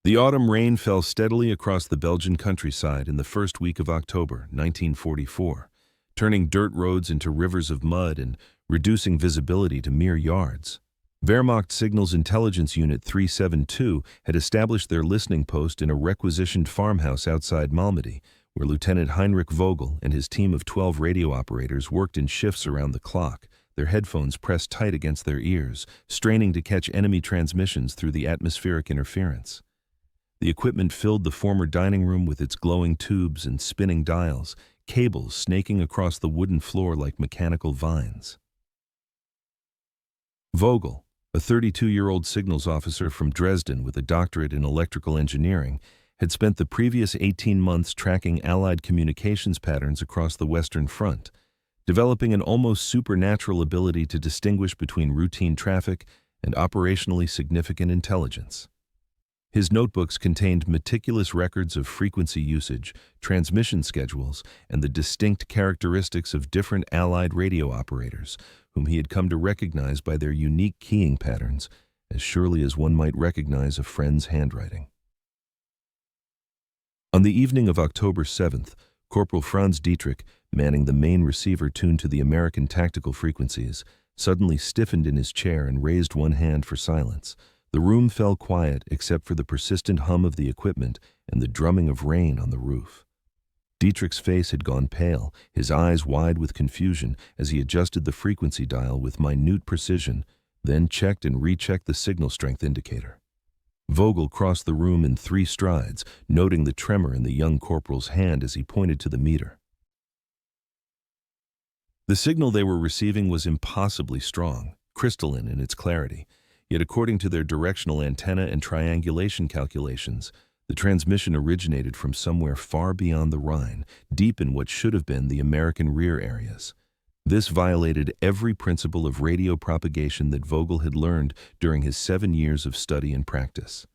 The autumn rain fell steadily across the Belgian countryside in the first week of October, 1944, turning dirt roads into rivers of mud and reducing visibility to mere yards. Wehrmacht Signals Intelligence Unit 372 had established their listening post in a requisitioned farmhouse outside Malmedy, where Lieutenant Heinrich Vogel and his team of 12 radio operators worked in shifts around the clock, their headphones pressed tight against their ears, straining to catch enemy transmissions through the atmospheric interference. The equipment filled the former dining room with its glowing tubes and spinning dials, cables snaking across the wooden floor like mechanical vines. Vogel, a 32-year-old signals officer from Dresden with a doctorate in electrical engineering, had spent the previous 18 months tracking Allied communications patterns across the Western Front, developing an almost supernatural ability to distinguish between routine traffic and operationally significant intelligence. His notebooks contained meticulous records of frequency usage, transmission schedules, and the distinct characteristics of different Allied radio operators, whom he had come to recognize by their unique keying patterns, as surely as one might recognize a friend's handwriting. On the evening of October 7th, Corporal Franz Dietrich, manning the main receiver tuned to the American tactical frequencies, suddenly stiffened in his chair and raised one hand for silence. The room fell quiet except for the persistent hum of the equipment and the drumming of rain on the roof. Dietrich's face had gone pale, his eyes wide with confusion as he adjusted the frequency dial with minute precision, then checked and rechecked the signal strength indicator. Vogel crossed the room in 3 strides, noting the tremor in the young corporal's hand as he pointed to the meter. The signal they were receiving was impossibly strong, crystalline in its clarity. Yet according to their directional antenna and triangulation calculations, the transmission originated from somewhere far beyond the Rhine, deep in what should have been the American rear areas. This violated every principle of radio propagation that Vogel had learned during his 7 years of study and practice.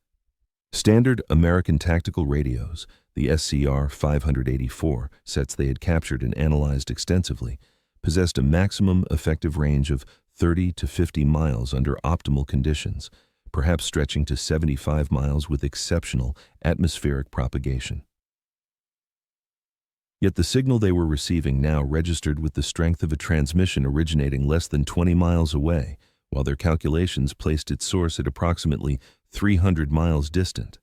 Standard American tactical radios, the SCR 584 sets they had captured and analyzed extensively, possessed a maximum effective range of 30 to 50 miles under optimal conditions, perhaps stretching to 75 miles with exceptional atmospheric propagation. Yet the signal they were receiving now registered with the strength of a transmission originating less than 20 miles away, while their calculations placed its source at approximately 300 miles distant.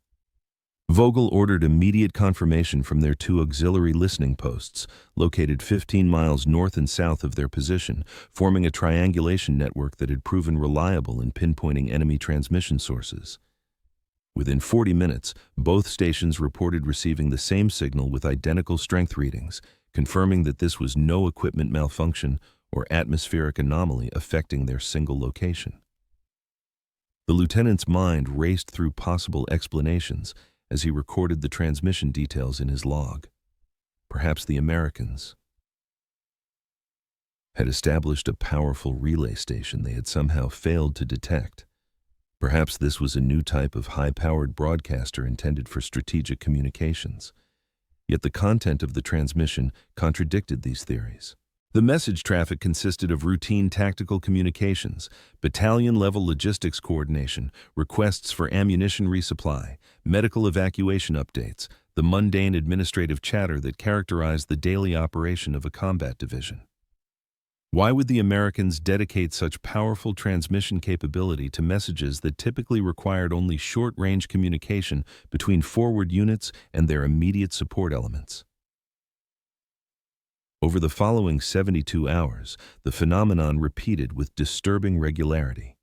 Vogel ordered immediate confirmation from their 2 auxiliary listening posts, located 15 miles north and south of their position, forming a triangulation network that had proven reliable in pinpointing enemy transmission sources. Within 40 minutes, both stations reported receiving the same signal with identical strength readings, confirming that this was no equipment malfunction or atmospheric anomaly affecting their single location. The lieutenant's mind raced through possible explanations as he recorded the transmission details in his log. Perhaps the Americans had established a powerful relay station they had somehow failed to detect. Perhaps this was a new type of high-powered broadcaster intended for strategic communications. Yet the content of the transmission contradicted these theories. The message traffic consisted of routine tactical communications, battalion-level logistics coordination, requests for ammunition resupply, medical evacuation updates, the mundane administrative chatter that characterized the daily operation of a combat division. Why would the Americans dedicate such powerful transmission capability to messages that typically required only short-range communication between forward units and their immediate support elements? Over the following 72 hours, the phenomenon repeated with disturbing regularity.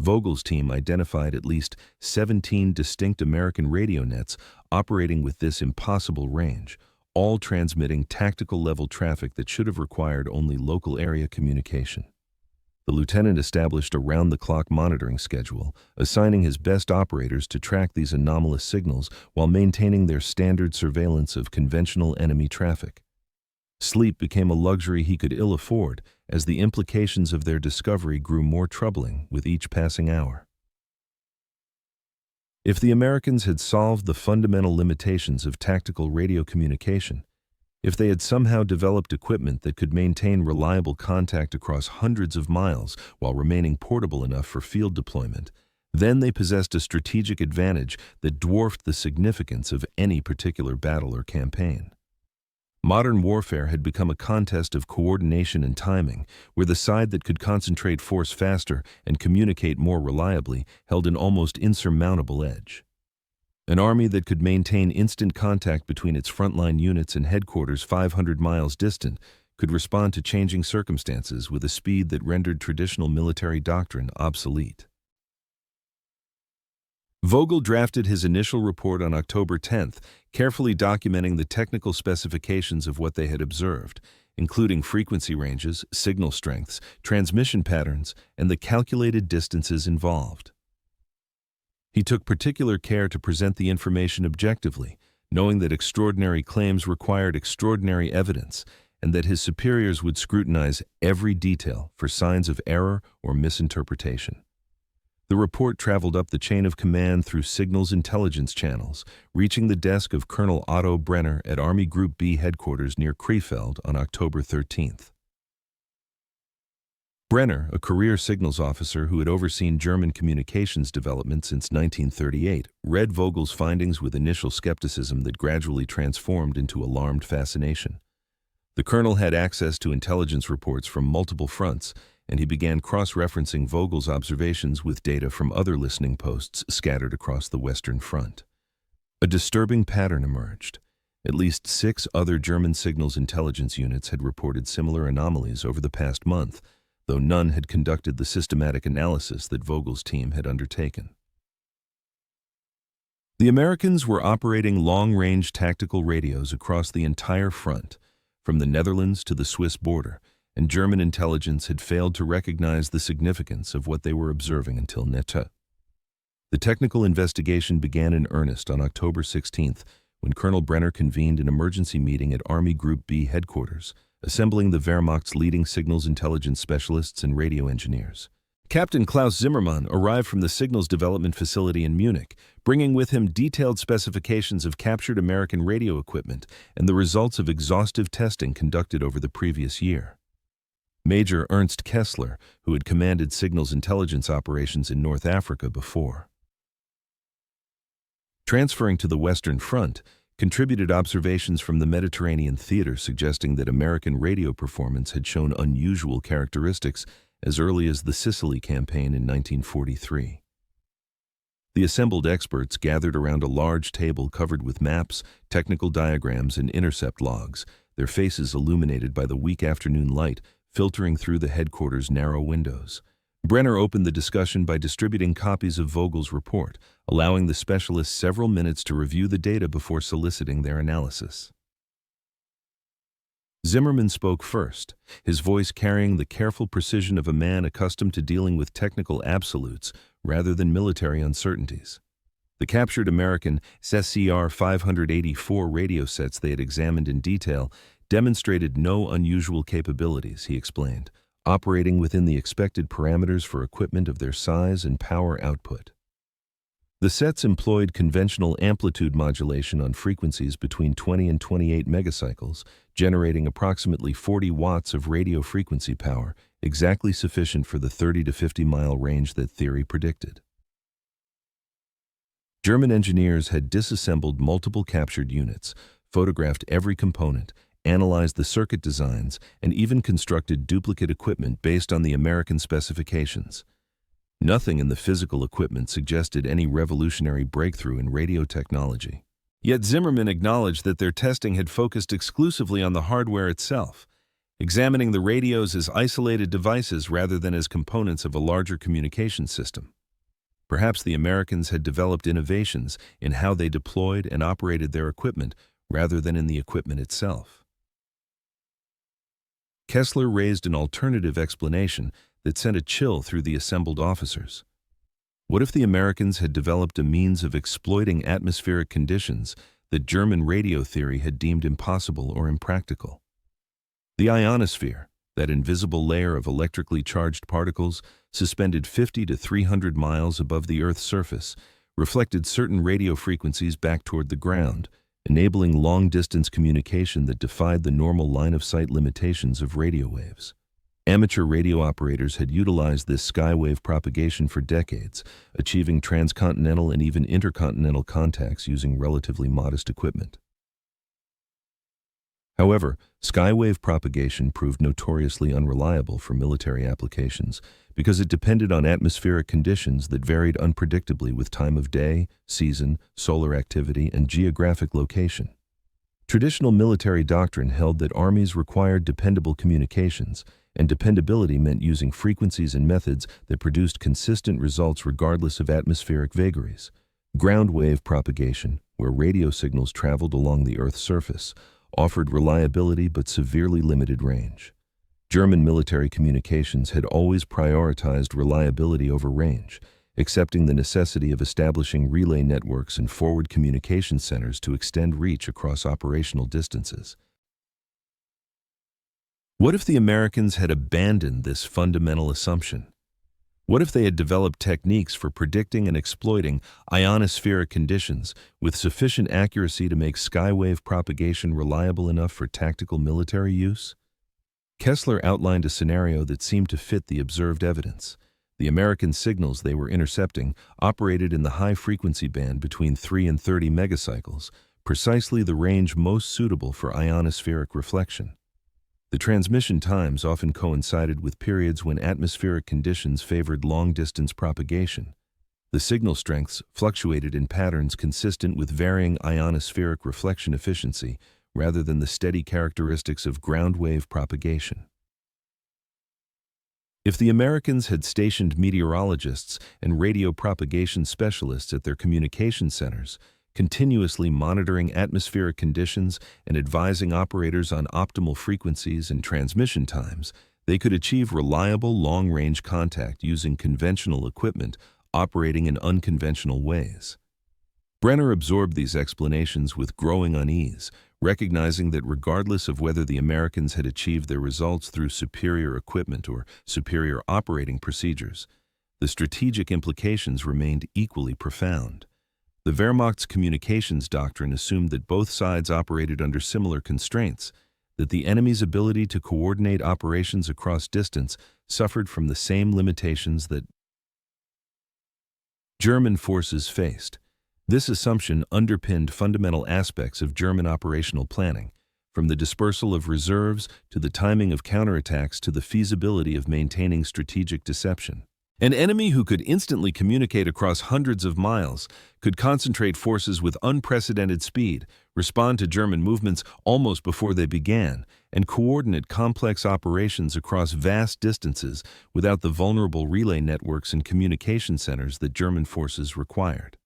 Vogel's team identified at least 17 distinct American radio nets operating with this impossible range, all transmitting tactical-level traffic that should have required only local area communication. The lieutenant established a round-the-clock monitoring schedule, assigning his best operators to track these anomalous signals while maintaining their standard surveillance of conventional enemy traffic. Sleep became a luxury he could ill afford as the implications of their discovery grew more troubling with each passing hour. If the Americans had solved the fundamental limitations of tactical radio communication, if they had somehow developed equipment that could maintain reliable contact across hundreds of miles while remaining portable enough for field deployment, Then they possessed a strategic advantage that dwarfed the significance of any particular battle or campaign. Modern warfare had become a contest of coordination and timing, where the side that could concentrate force faster and communicate more reliably held an almost insurmountable edge. An army that could maintain instant contact between its frontline units and headquarters 500 miles distant could respond to changing circumstances with a speed that rendered traditional military doctrine obsolete. Vogel drafted his initial report on October 10th, carefully documenting the technical specifications of what they had observed, including frequency ranges, signal strengths, transmission patterns, and the calculated distances involved. He took particular care to present the information objectively, knowing that extraordinary claims required extraordinary evidence, and that his superiors would scrutinize every detail for signs of error or misinterpretation. The report traveled up the chain of command through signals intelligence channels, reaching the desk of Colonel Otto Brenner at Army Group B headquarters near Krefeld on October 13th. Brenner, a career signals officer who had overseen German communications development since 1938, read Vogel's findings with initial skepticism that gradually transformed into alarmed fascination. The colonel had access to intelligence reports from multiple fronts, and he began cross-referencing Vogel's observations with data from other listening posts scattered across the Western Front. A disturbing pattern emerged. At least 6 other German signals intelligence units had reported similar anomalies over the past month, though none had conducted the systematic analysis that Vogel's team had undertaken. The Americans were operating long-range tactical radios across the entire front, from the Netherlands to the Swiss border, and German intelligence had failed to recognize the significance of what they were observing until Neta. The technical investigation began in earnest on October 16th, when Colonel Brenner convened an emergency meeting at Army Group B headquarters, assembling the Wehrmacht's leading signals intelligence specialists and radio engineers. Captain Klaus Zimmermann arrived from the signals development facility in Munich, bringing with him detailed specifications of captured American radio equipment and the results of exhaustive testing conducted over the previous year. Major Ernst Kessler, who had commanded signals intelligence operations in North Africa before. Transferring to the Western Front, contributed observations from the Mediterranean theater suggesting that American radio performance had shown unusual characteristics as early as the Sicily campaign in 1943. The assembled experts gathered around a large table covered with maps, technical diagrams, and intercept logs, their faces illuminated by the weak afternoon light filtering through the headquarters' narrow windows. Brenner opened the discussion by distributing copies of Vogel's report, allowing the specialists several minutes to review the data before soliciting their analysis. Zimmermann spoke first, his voice carrying the careful precision of a man accustomed to dealing with technical absolutes rather than military uncertainties. The captured American SCR 584 radio sets they had examined in detail demonstrated no unusual capabilities, he explained, operating within the expected parameters for equipment of their size and power output. The sets employed conventional amplitude modulation on frequencies between 20 and 28 megacycles, generating approximately 40 watts of radio frequency power, exactly sufficient for the 30 to 50-mile range that theory predicted. German engineers had disassembled multiple captured units, photographed every component, analyzed the circuit designs, and even constructed duplicate equipment based on the American specifications. Nothing in the physical equipment suggested any revolutionary breakthrough in radio technology. Yet Zimmermann acknowledged that their testing had focused exclusively on the hardware itself, examining the radios as isolated devices rather than as components of a larger communication system. Perhaps the Americans had developed innovations in how they deployed and operated their equipment rather than in the equipment itself. Kessler raised an alternative explanation that sent a chill through the assembled officers. What if the Americans had developed a means of exploiting atmospheric conditions that German radio theory had deemed impossible or impractical? The ionosphere, that invisible layer of electrically charged particles suspended 50 to 300 miles above the Earth's surface, reflected certain radio frequencies back toward the ground, enabling long-distance communication that defied the normal line-of-sight limitations of radio waves. Amateur radio operators had utilized this skywave propagation for decades, achieving transcontinental and even intercontinental contacts using relatively modest equipment. However, skywave propagation proved notoriously unreliable for military applications because it depended on atmospheric conditions that varied unpredictably with time of day, season, solar activity, and geographic location. Traditional military doctrine held that armies required dependable communications, and dependability meant using frequencies and methods that produced consistent results regardless of atmospheric vagaries. Ground wave propagation, where radio signals traveled along the Earth's surface, offered reliability but severely limited range. German military communications had always prioritized reliability over range, accepting the necessity of establishing relay networks and forward communication centers to extend reach across operational distances. What if the Americans had abandoned this fundamental assumption? What if they had developed techniques for predicting and exploiting ionospheric conditions with sufficient accuracy to make skywave propagation reliable enough for tactical military use? Kessler outlined a scenario that seemed to fit the observed evidence. The American signals they were intercepting operated in the high-frequency band between 3 and 30 megacycles, precisely the range most suitable for ionospheric reflection. The transmission times often coincided with periods when atmospheric conditions favored long-distance propagation. The signal strengths fluctuated in patterns consistent with varying ionospheric reflection efficiency rather than the steady characteristics of ground wave propagation. If the Americans had stationed meteorologists and radio propagation specialists at their communication centers, continuously monitoring atmospheric conditions and advising operators on optimal frequencies and transmission times, they could achieve reliable long-range contact using conventional equipment operating in unconventional ways. Brenner absorbed these explanations with growing unease, recognizing that regardless of whether the Americans had achieved their results through superior equipment or superior operating procedures, the strategic implications remained equally profound. The Wehrmacht's communications doctrine assumed that both sides operated under similar constraints, that the enemy's ability to coordinate operations across distance suffered from the same limitations that German forces faced. This assumption underpinned fundamental aspects of German operational planning, from the dispersal of reserves to the timing of counterattacks to the feasibility of maintaining strategic deception. An enemy who could instantly communicate across hundreds of miles, could concentrate forces with unprecedented speed, respond to German movements almost before they began, and coordinate complex operations across vast distances without the vulnerable relay networks and communication centers that German forces required.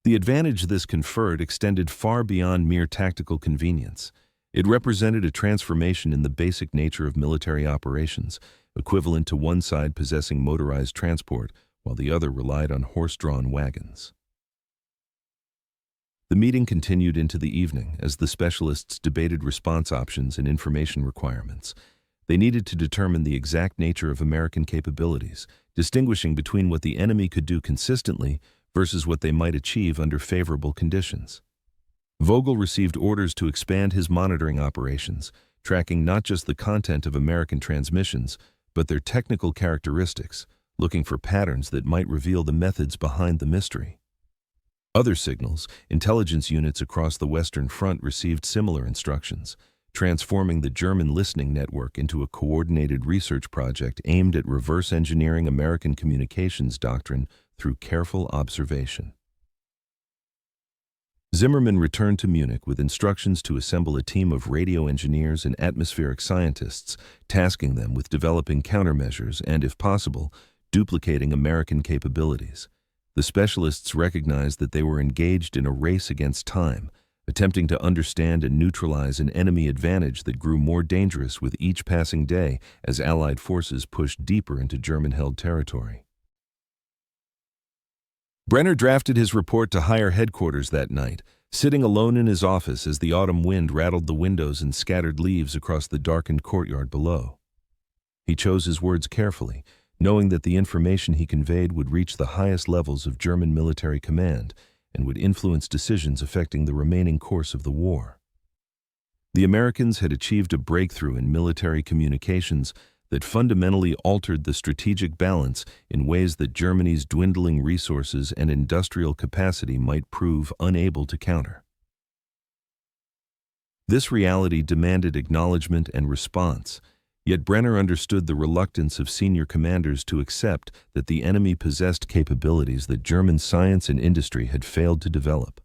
The advantage this conferred extended far beyond mere tactical convenience. It represented a transformation in the basic nature of military operations, equivalent to one side possessing motorized transport while the other relied on horse-drawn wagons. The meeting continued into the evening as the specialists debated response options and information requirements. They needed to determine the exact nature of American capabilities, distinguishing between what the enemy could do consistently versus what they might achieve under favorable conditions. Vogel received orders to expand his monitoring operations, tracking not just the content of American transmissions, but their technical characteristics, looking for patterns that might reveal the methods behind the mystery. Other signals, intelligence units across the Western Front received similar instructions, transforming the German listening network into a coordinated research project aimed at reverse engineering American communications doctrine through careful observation. Zimmermann returned to Munich with instructions to assemble a team of radio engineers and atmospheric scientists, tasking them with developing countermeasures and, if possible, duplicating American capabilities. The specialists recognized that they were engaged in a race against time, attempting to understand and neutralize an enemy advantage that grew more dangerous with each passing day as Allied forces pushed deeper into German-held territory. Brenner drafted his report to higher headquarters that night, sitting alone in his office as the autumn wind rattled the windows and scattered leaves across the darkened courtyard below. He chose his words carefully, knowing that the information he conveyed would reach the highest levels of German military command and would influence decisions affecting the remaining course of the war. The Americans had achieved a breakthrough in military communications that fundamentally altered the strategic balance in ways that Germany's dwindling resources and industrial capacity might prove unable to counter. This reality demanded acknowledgement and response, yet Brenner understood the reluctance of senior commanders to accept that the enemy possessed capabilities that German science and industry had failed to develop.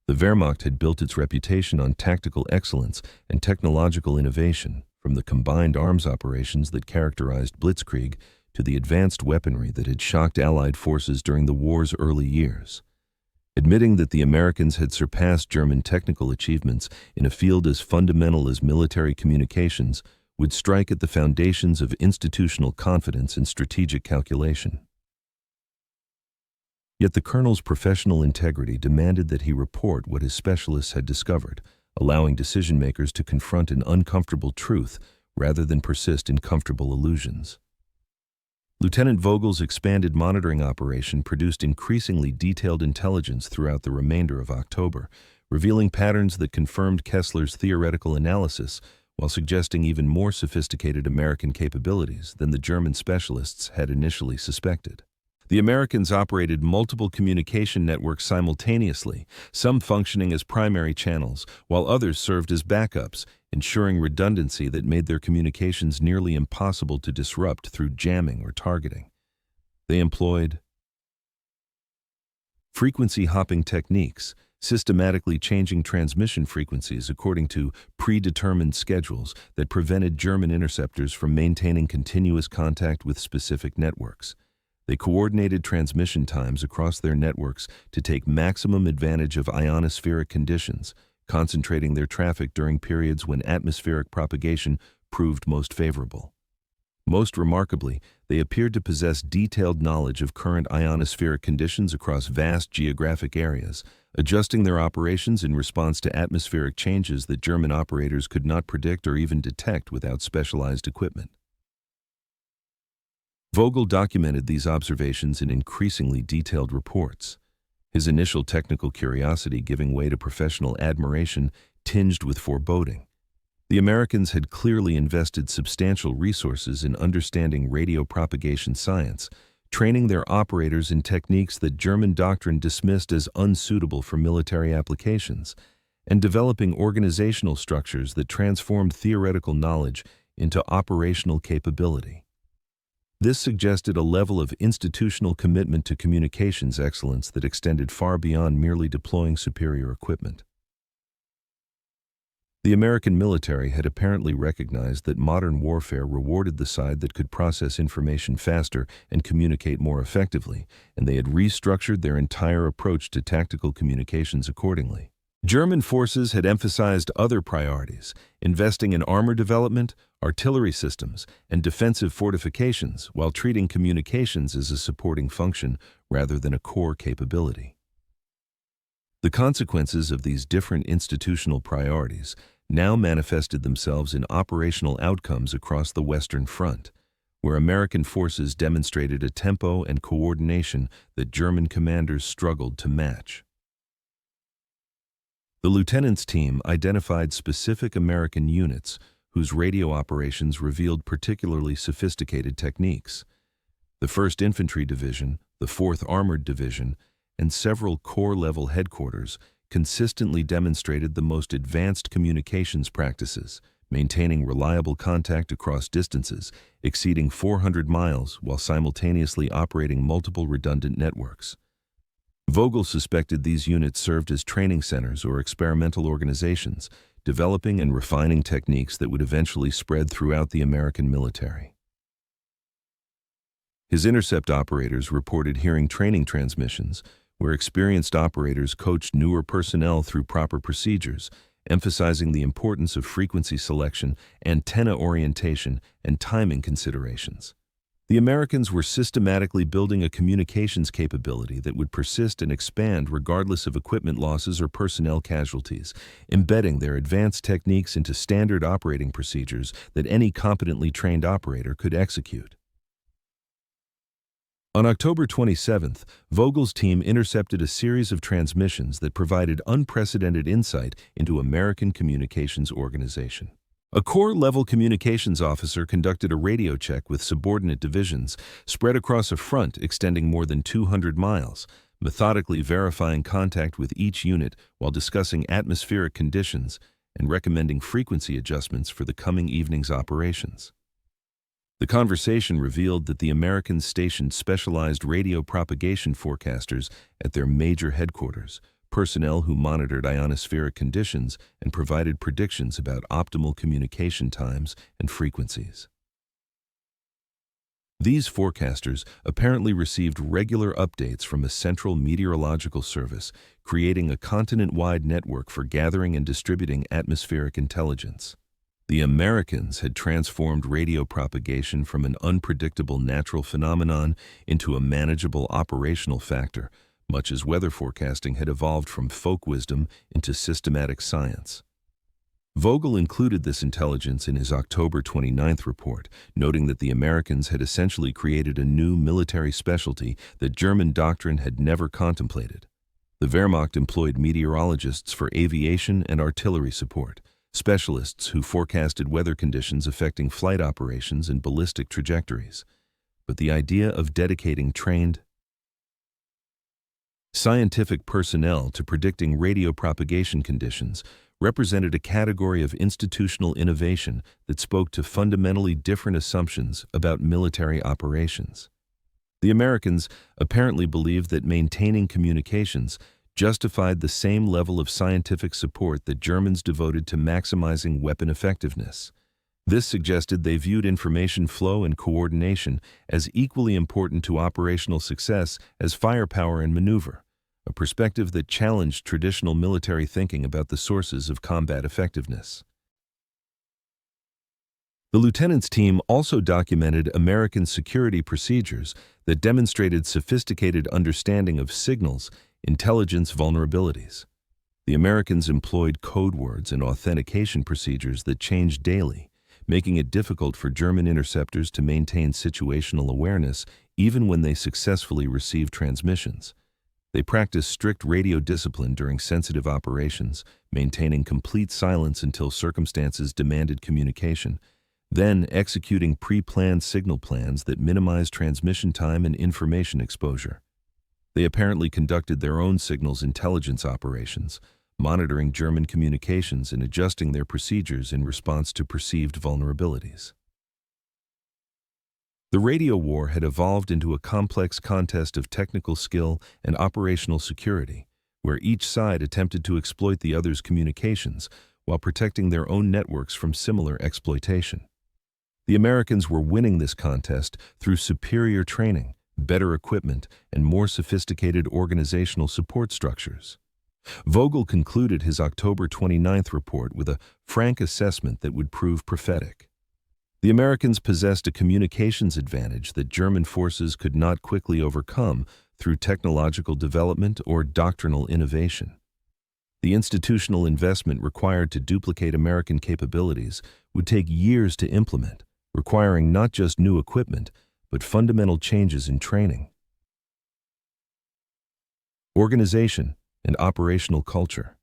The Wehrmacht had built its reputation on tactical excellence and technological innovation, from the combined arms operations that characterized Blitzkrieg to the advanced weaponry that had shocked Allied forces during the war's early years. Admitting that the Americans had surpassed German technical achievements in a field as fundamental as military communications would strike at the foundations of institutional confidence and strategic calculation. Yet the colonel's professional integrity demanded that he report what his specialists had discovered, allowing decision-makers to confront an uncomfortable truth rather than persist in comfortable illusions. Lieutenant Vogel's expanded monitoring operation produced increasingly detailed intelligence throughout the remainder of October, revealing patterns that confirmed Kessler's theoretical analysis while suggesting even more sophisticated American capabilities than the German specialists had initially suspected. The Americans operated multiple communication networks simultaneously, some functioning as primary channels, while others served as backups, ensuring redundancy that made their communications nearly impossible to disrupt through jamming or targeting. They employed frequency hopping techniques, systematically changing transmission frequencies according to predetermined schedules that prevented German interceptors from maintaining continuous contact with specific networks. They coordinated transmission times across their networks to take maximum advantage of ionospheric conditions, concentrating their traffic during periods when atmospheric propagation proved most favorable. Most remarkably, they appeared to possess detailed knowledge of current ionospheric conditions across vast geographic areas, adjusting their operations in response to atmospheric changes that German operators could not predict or even detect without specialized equipment. Vogel documented these observations in increasingly detailed reports, his initial technical curiosity giving way to professional admiration tinged with foreboding. The Americans had clearly invested substantial resources in understanding radio propagation science, training their operators in techniques that German doctrine dismissed as unsuitable for military applications, and developing organizational structures that transformed theoretical knowledge into operational capability. This suggested a level of institutional commitment to communications excellence that extended far beyond merely deploying superior equipment. The American military had apparently recognized that modern warfare rewarded the side that could process information faster and communicate more effectively, and they had restructured their entire approach to tactical communications accordingly. German forces had emphasized other priorities, investing in armor development, artillery systems, and defensive fortifications while treating communications as a supporting function rather than a core capability. The consequences of these different institutional priorities now manifested themselves in operational outcomes across the Western Front, where American forces demonstrated a tempo and coordination that German commanders struggled to match. The lieutenant's team identified specific American units whose radio operations revealed particularly sophisticated techniques. The 1st Infantry Division, the 4th Armored Division, and several corps-level headquarters consistently demonstrated the most advanced communications practices, maintaining reliable contact across distances exceeding 400 miles while simultaneously operating multiple redundant networks. Vogel suspected these units served as training centers or experimental organizations, developing and refining techniques that would eventually spread throughout the American military. His intercept operators reported hearing training transmissions, where experienced operators coached newer personnel through proper procedures, emphasizing the importance of frequency selection, antenna orientation, and timing considerations. The Americans were systematically building a communications capability that would persist and expand regardless of equipment losses or personnel casualties, embedding their advanced techniques into standard operating procedures that any competently trained operator could execute. On October 27th, Vogel's team intercepted a series of transmissions that provided unprecedented insight into American communications organization. A corps-level communications officer conducted a radio check with subordinate divisions spread across a front extending more than 200 miles, methodically verifying contact with each unit while discussing atmospheric conditions and recommending frequency adjustments for the coming evening's operations. The conversation revealed that the Americans stationed specialized radio propagation forecasters at their major headquarters, personnel who monitored ionospheric conditions and provided predictions about optimal communication times and frequencies. These forecasters apparently received regular updates from a central meteorological service, creating a continent-wide network for gathering and distributing atmospheric intelligence. The Americans had transformed radio propagation from an unpredictable natural phenomenon into a manageable operational factor, much as weather forecasting had evolved from folk wisdom into systematic science. Vogel included this intelligence in his October 29th report, noting that the Americans had essentially created a new military specialty that German doctrine had never contemplated. The Wehrmacht employed meteorologists for aviation and artillery support, specialists who forecasted weather conditions affecting flight operations and ballistic trajectories. But the idea of dedicating trained scientific personnel to predicting radio propagation conditions represented a category of institutional innovation that spoke to fundamentally different assumptions about military operations. The Americans apparently believed that maintaining communications justified the same level of scientific support that Germans devoted to maximizing weapon effectiveness. This suggested they viewed information flow and coordination as equally important to operational success as firepower and maneuver, a perspective that challenged traditional military thinking about the sources of combat effectiveness. The lieutenant's team also documented American security procedures that demonstrated sophisticated understanding of signals, intelligence vulnerabilities. The Americans employed code words and authentication procedures that changed daily, making it difficult for German interceptors to maintain situational awareness even when they successfully received transmissions. They practiced strict radio discipline during sensitive operations, maintaining complete silence until circumstances demanded communication, then executing pre-planned signal plans that minimized transmission time and information exposure. They apparently conducted their own signals intelligence operations, monitoring German communications and adjusting their procedures in response to perceived vulnerabilities. The radio war had evolved into a complex contest of technical skill and operational security, where each side attempted to exploit the other's communications while protecting their own networks from similar exploitation. The Americans were winning this contest through superior training, better equipment, and more sophisticated organizational support structures. Vogel concluded his October 29th report with a frank assessment that would prove prophetic. The Americans possessed a communications advantage that German forces could not quickly overcome through technological development or doctrinal innovation. The institutional investment required to duplicate American capabilities would take years to implement, requiring not just new equipment, but fundamental changes in training, organization, and operational culture.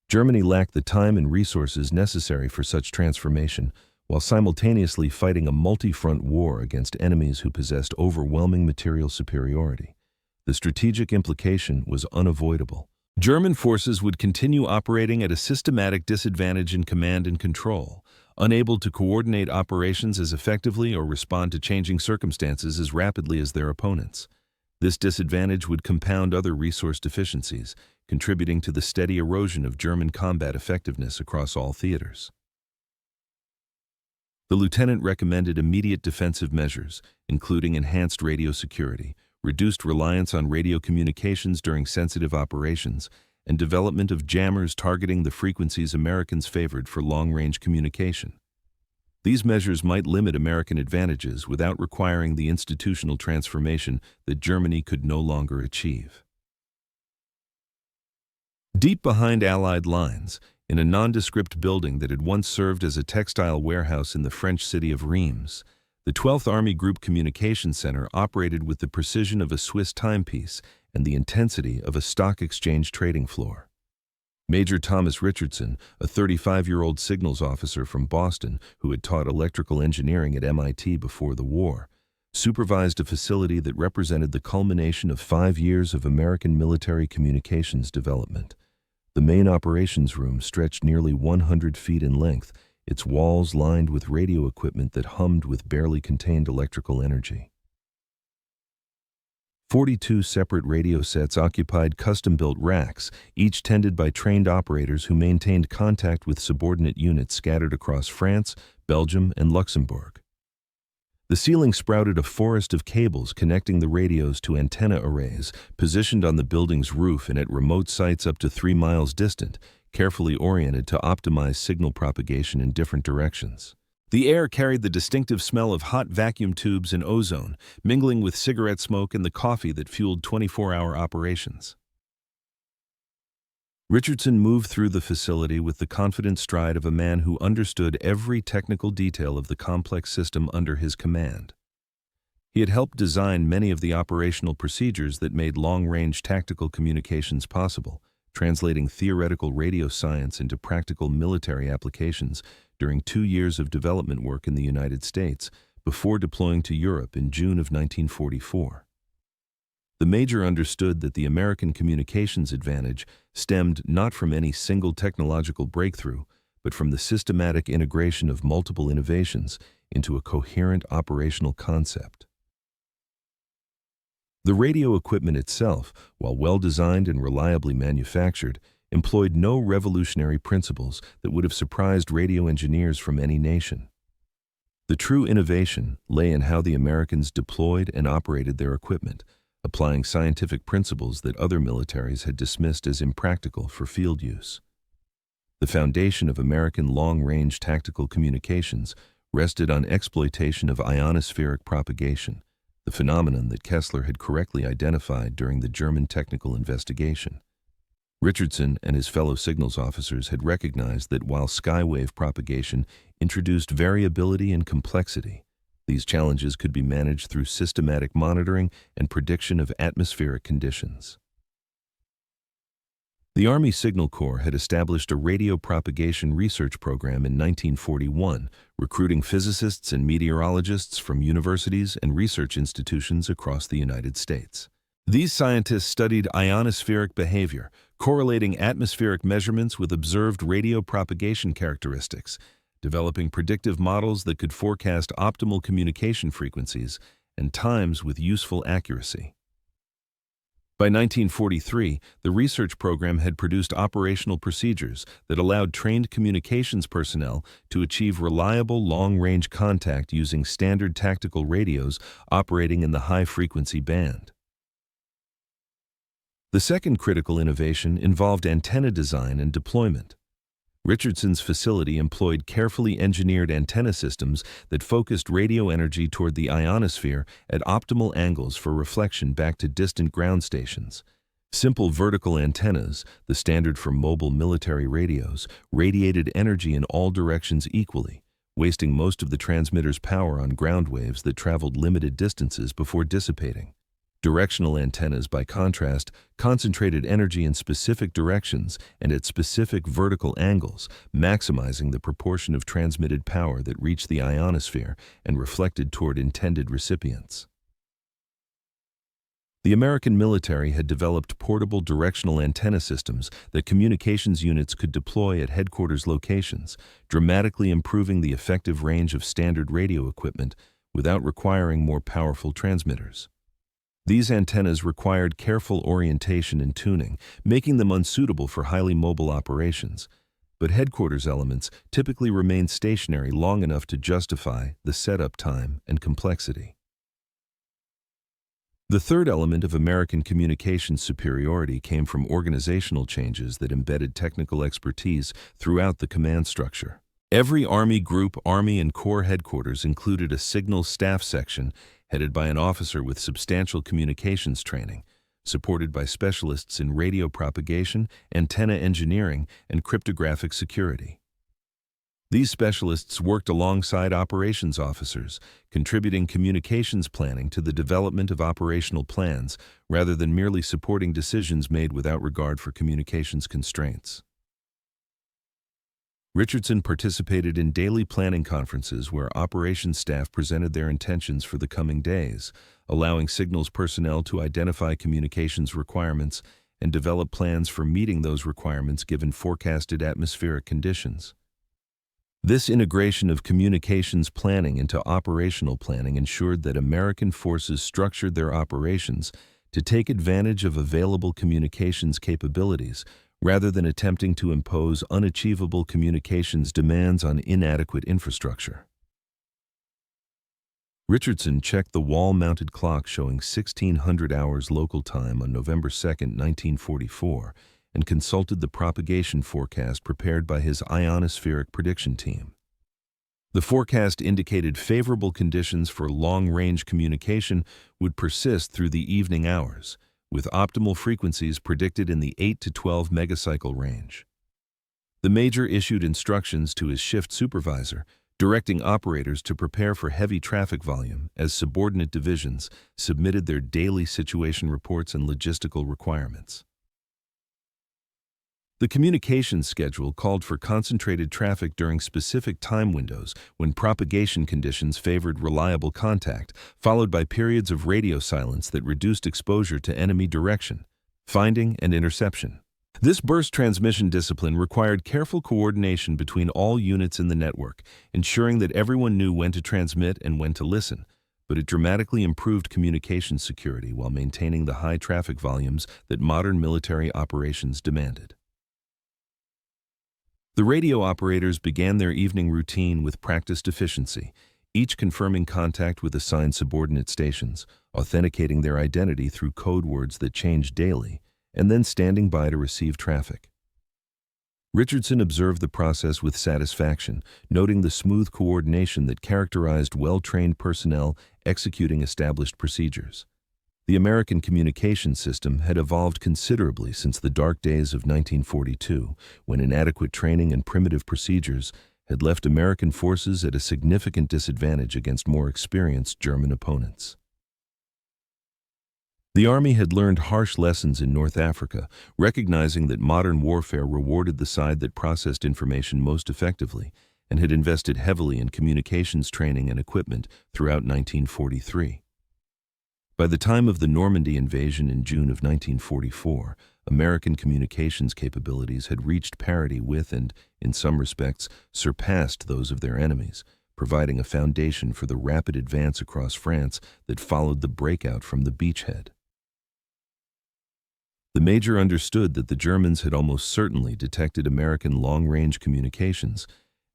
Germany lacked the time and resources necessary for such transformation, while simultaneously fighting a multi-front war against enemies who possessed overwhelming material superiority. The strategic implication was unavoidable. German forces would continue operating at a systematic disadvantage in command and control, unable to coordinate operations as effectively or respond to changing circumstances as rapidly as their opponents. This disadvantage would compound other resource deficiencies, contributing to the steady erosion of German combat effectiveness across all theaters. The lieutenant recommended immediate defensive measures, including enhanced radio security, reduced reliance on radio communications during sensitive operations, and development of jammers targeting the frequencies Americans favored for long-range communication. These measures might limit American advantages without requiring the institutional transformation that Germany could no longer achieve. Deep behind Allied lines, in a nondescript building that had once served as a textile warehouse in the French city of Reims, The 12th Army Group Communications Center operated with the precision of a Swiss timepiece and the intensity of a stock exchange trading floor. Major Thomas Richardson, a 35-year-old signals officer from Boston who had taught electrical engineering at MIT before the war, supervised a facility that represented the culmination of 5 years of American military communications development. The main operations room stretched nearly 100 feet in length, its walls lined with radio equipment that hummed with barely contained electrical energy. 42 separate radio sets occupied custom-built racks, each tended by trained operators who maintained contact with subordinate units scattered across France, Belgium, and Luxembourg. The ceiling sprouted a forest of cables connecting the radios to antenna arrays positioned on the building's roof and at remote sites up to 3 miles distant, carefully oriented to optimize signal propagation in different directions. The air carried the distinctive smell of hot vacuum tubes and ozone, mingling with cigarette smoke and the coffee that fueled 24-hour operations. Richardson moved through the facility with the confident stride of a man who understood every technical detail of the complex system under his command. He had helped design many of the operational procedures that made long-range tactical communications possible, translating theoretical radio science into practical military applications during 2 years of development work in the United States before deploying to Europe in June of 1944. The Major understood that the American communications advantage stemmed not from any single technological breakthrough, but from the systematic integration of multiple innovations into a coherent operational concept. The radio equipment itself, while well-designed and reliably manufactured, employed no revolutionary principles that would have surprised radio engineers from any nation. The true innovation lay in how the Americans deployed and operated their equipment, applying scientific principles that other militaries had dismissed as impractical for field use. The foundation of American long-range tactical communications rested on exploitation of ionospheric propagation, the phenomenon that Kessler had correctly identified during the German technical investigation. Richardson and his fellow signals officers had recognized that while skywave propagation introduced variability and complexity, these challenges could be managed through systematic monitoring and prediction of atmospheric conditions. The Army Signal Corps had established a radio propagation research program in 1941, recruiting physicists and meteorologists from universities and research institutions across the United States. These scientists studied ionospheric behavior, correlating atmospheric measurements with observed radio propagation characteristics, developing predictive models that could forecast optimal communication frequencies and times with useful accuracy. By 1943, the research program had produced operational procedures that allowed trained communications personnel to achieve reliable long-range contact using standard tactical radios operating in the high-frequency band. The second critical innovation involved antenna design and deployment. Richardson's facility employed carefully engineered antenna systems that focused radio energy toward the ionosphere at optimal angles for reflection back to distant ground stations. Simple vertical antennas, the standard for mobile military radios, radiated energy in all directions equally, wasting most of the transmitter's power on ground waves that traveled limited distances before dissipating. Directional antennas, by contrast, concentrated energy in specific directions and at specific vertical angles, maximizing the proportion of transmitted power that reached the ionosphere and reflected toward intended recipients. The American military had developed portable directional antenna systems that communications units could deploy at headquarters locations, dramatically improving the effective range of standard radio equipment without requiring more powerful transmitters. These antennas required careful orientation and tuning, making them unsuitable for highly mobile operations, but headquarters elements typically remained stationary long enough to justify the setup time and complexity. The third element of American communications superiority came from organizational changes that embedded technical expertise throughout the command structure. Every Army Group, Army, and Corps headquarters included a signals staff section headed by an officer with substantial communications training, supported by specialists in radio propagation, antenna engineering, and cryptographic security. These specialists worked alongside operations officers, contributing communications planning to the development of operational plans rather than merely supporting decisions made without regard for communications constraints. Richardson participated in daily planning conferences where operations staff presented their intentions for the coming days, allowing signals personnel to identify communications requirements and develop plans for meeting those requirements given forecasted atmospheric conditions. This integration of communications planning into operational planning ensured that American forces structured their operations to take advantage of available communications capabilities rather than attempting to impose unachievable communications demands on inadequate infrastructure. Richardson checked the wall-mounted clock showing 1600 hours local time on November 2, 1944, and consulted the propagation forecast prepared by his ionospheric prediction team. The forecast indicated favorable conditions for long-range communication would persist through the evening hours, with optimal frequencies predicted in the 8 to 12 megacycle range. The major issued instructions to his shift supervisor, directing operators to prepare for heavy traffic volume as subordinate divisions submitted their daily situation reports and logistical requirements. The communications schedule called for concentrated traffic during specific time windows when propagation conditions favored reliable contact, followed by periods of radio silence that reduced exposure to enemy direction, finding, and interception. This burst transmission discipline required careful coordination between all units in the network, ensuring that everyone knew when to transmit and when to listen, but it dramatically improved communication security while maintaining the high traffic volumes that modern military operations demanded. The radio operators began their evening routine with practiced efficiency, each confirming contact with assigned subordinate stations, authenticating their identity through code words that changed daily, and then standing by to receive traffic. Richardson observed the process with satisfaction, noting the smooth coordination that characterized well-trained personnel executing established procedures. The American communication system had evolved considerably since the dark days of 1942, when inadequate training and primitive procedures had left American forces at a significant disadvantage against more experienced German opponents. The Army had learned harsh lessons in North Africa, recognizing that modern warfare rewarded the side that processed information most effectively, and had invested heavily in communications training and equipment throughout 1943. By the time of the Normandy invasion in June of 1944, American communications capabilities had reached parity with and, in some respects, surpassed those of their enemies, providing a foundation for the rapid advance across France that followed the breakout from the beachhead. The Major understood that the Germans had almost certainly detected American long-range communications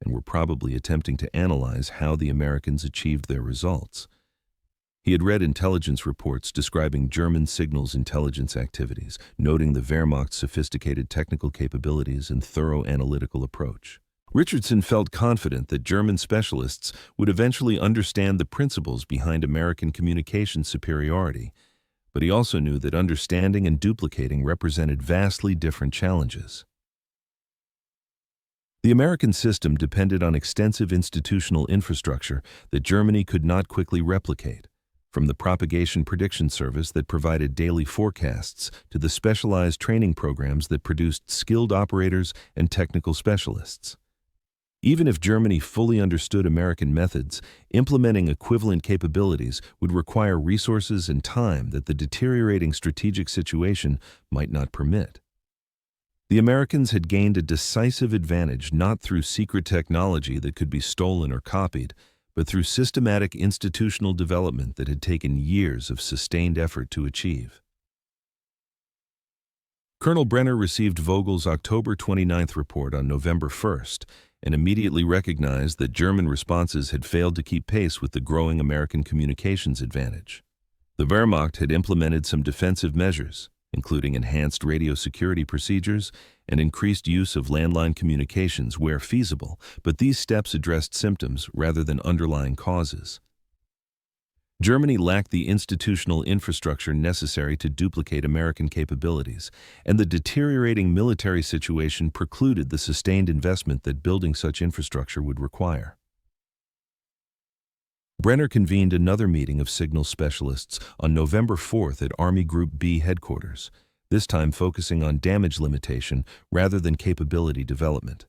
and were probably attempting to analyze how the Americans achieved their results. He had read intelligence reports describing German signals intelligence activities, noting the Wehrmacht's sophisticated technical capabilities and thorough analytical approach. Richardson felt confident that German specialists would eventually understand the principles behind American communication superiority, but he also knew that understanding and duplicating represented vastly different challenges. The American system depended on extensive institutional infrastructure that Germany could not quickly replicate. From the propagation prediction service that provided daily forecasts to the specialized training programs that produced skilled operators and technical specialists. Even if Germany fully understood American methods, implementing equivalent capabilities would require resources and time that the deteriorating strategic situation might not permit. The Americans had gained a decisive advantage not through secret technology that could be stolen or copied, but through systematic institutional development that had taken years of sustained effort to achieve. Colonel Brenner received Vogel's October 29th report on November 1st and immediately recognized that German responses had failed to keep pace with the growing American communications advantage. The Wehrmacht had implemented some defensive measures, including enhanced radio security procedures and increased use of landline communications where feasible, but these steps addressed symptoms rather than underlying causes. Germany lacked the institutional infrastructure necessary to duplicate American capabilities, and the deteriorating military situation precluded the sustained investment that building such infrastructure would require. Brenner convened another meeting of signal specialists on November 4th at Army Group B headquarters, this time focusing on damage limitation rather than capability development.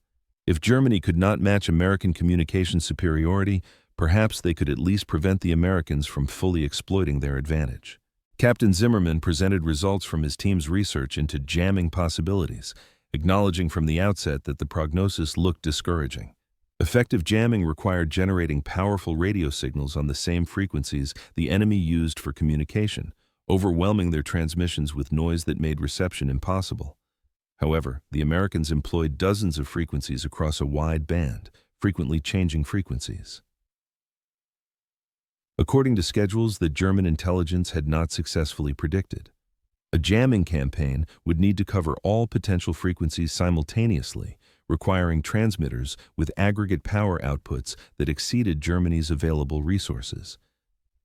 If Germany could not match American communication superiority, perhaps they could at least prevent the Americans from fully exploiting their advantage. Captain Zimmerman presented results from his team's research into jamming possibilities, acknowledging from the outset that the prognosis looked discouraging. Effective jamming required generating powerful radio signals on the same frequencies the enemy used for communication, overwhelming their transmissions with noise that made reception impossible. However, the Americans employed dozens of frequencies across a wide band, frequently changing frequencies. According to schedules that German intelligence had not successfully predicted, a jamming campaign would need to cover all potential frequencies simultaneously, requiring transmitters with aggregate power outputs that exceeded Germany's available resources.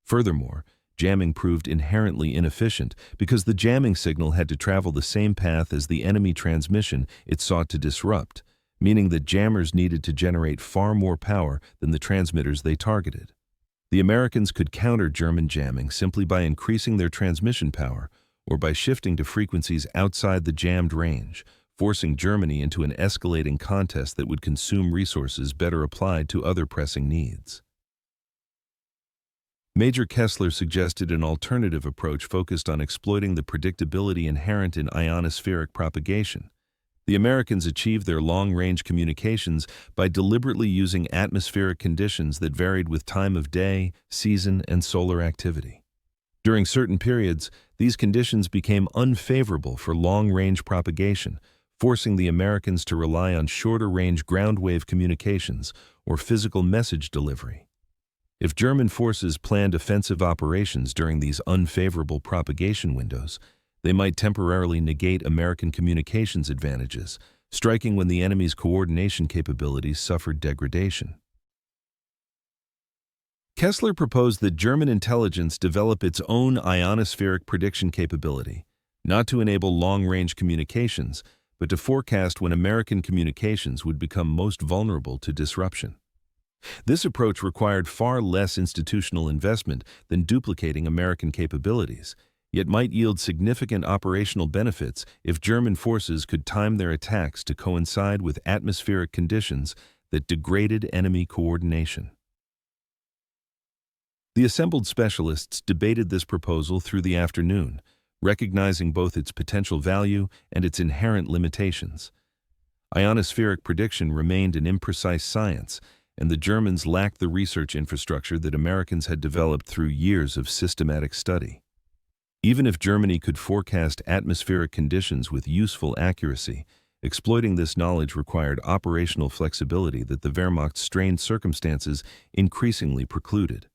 Furthermore, jamming proved inherently inefficient because the jamming signal had to travel the same path as the enemy transmission it sought to disrupt, meaning that jammers needed to generate far more power than the transmitters they targeted. The Americans could counter German jamming simply by increasing their transmission power or by shifting to frequencies outside the jammed range, forcing Germany into an escalating contest that would consume resources better applied to other pressing needs. Major Kessler suggested an alternative approach focused on exploiting the predictability inherent in ionospheric propagation. The Americans achieved their long-range communications by deliberately using atmospheric conditions that varied with time of day, season, and solar activity. During certain periods, these conditions became unfavorable for long-range propagation, forcing the Americans to rely on shorter-range ground-wave communications or physical message delivery. If German forces planned offensive operations during these unfavorable propagation windows, they might temporarily negate American communications advantages, striking when the enemy's coordination capabilities suffered degradation. Kessler proposed that German intelligence develop its own ionospheric prediction capability, not to enable long-range communications, but to forecast when American communications would become most vulnerable to disruption. This approach required far less institutional investment than duplicating American capabilities, yet might yield significant operational benefits if German forces could time their attacks to coincide with atmospheric conditions that degraded enemy coordination. The assembled specialists debated this proposal through the afternoon, recognizing both its potential value and its inherent limitations. Ionospheric prediction remained an imprecise science, and the Germans lacked the research infrastructure that Americans had developed through years of systematic study. Even if Germany could forecast atmospheric conditions with useful accuracy, exploiting this knowledge required operational flexibility that the Wehrmacht's strained circumstances increasingly precluded.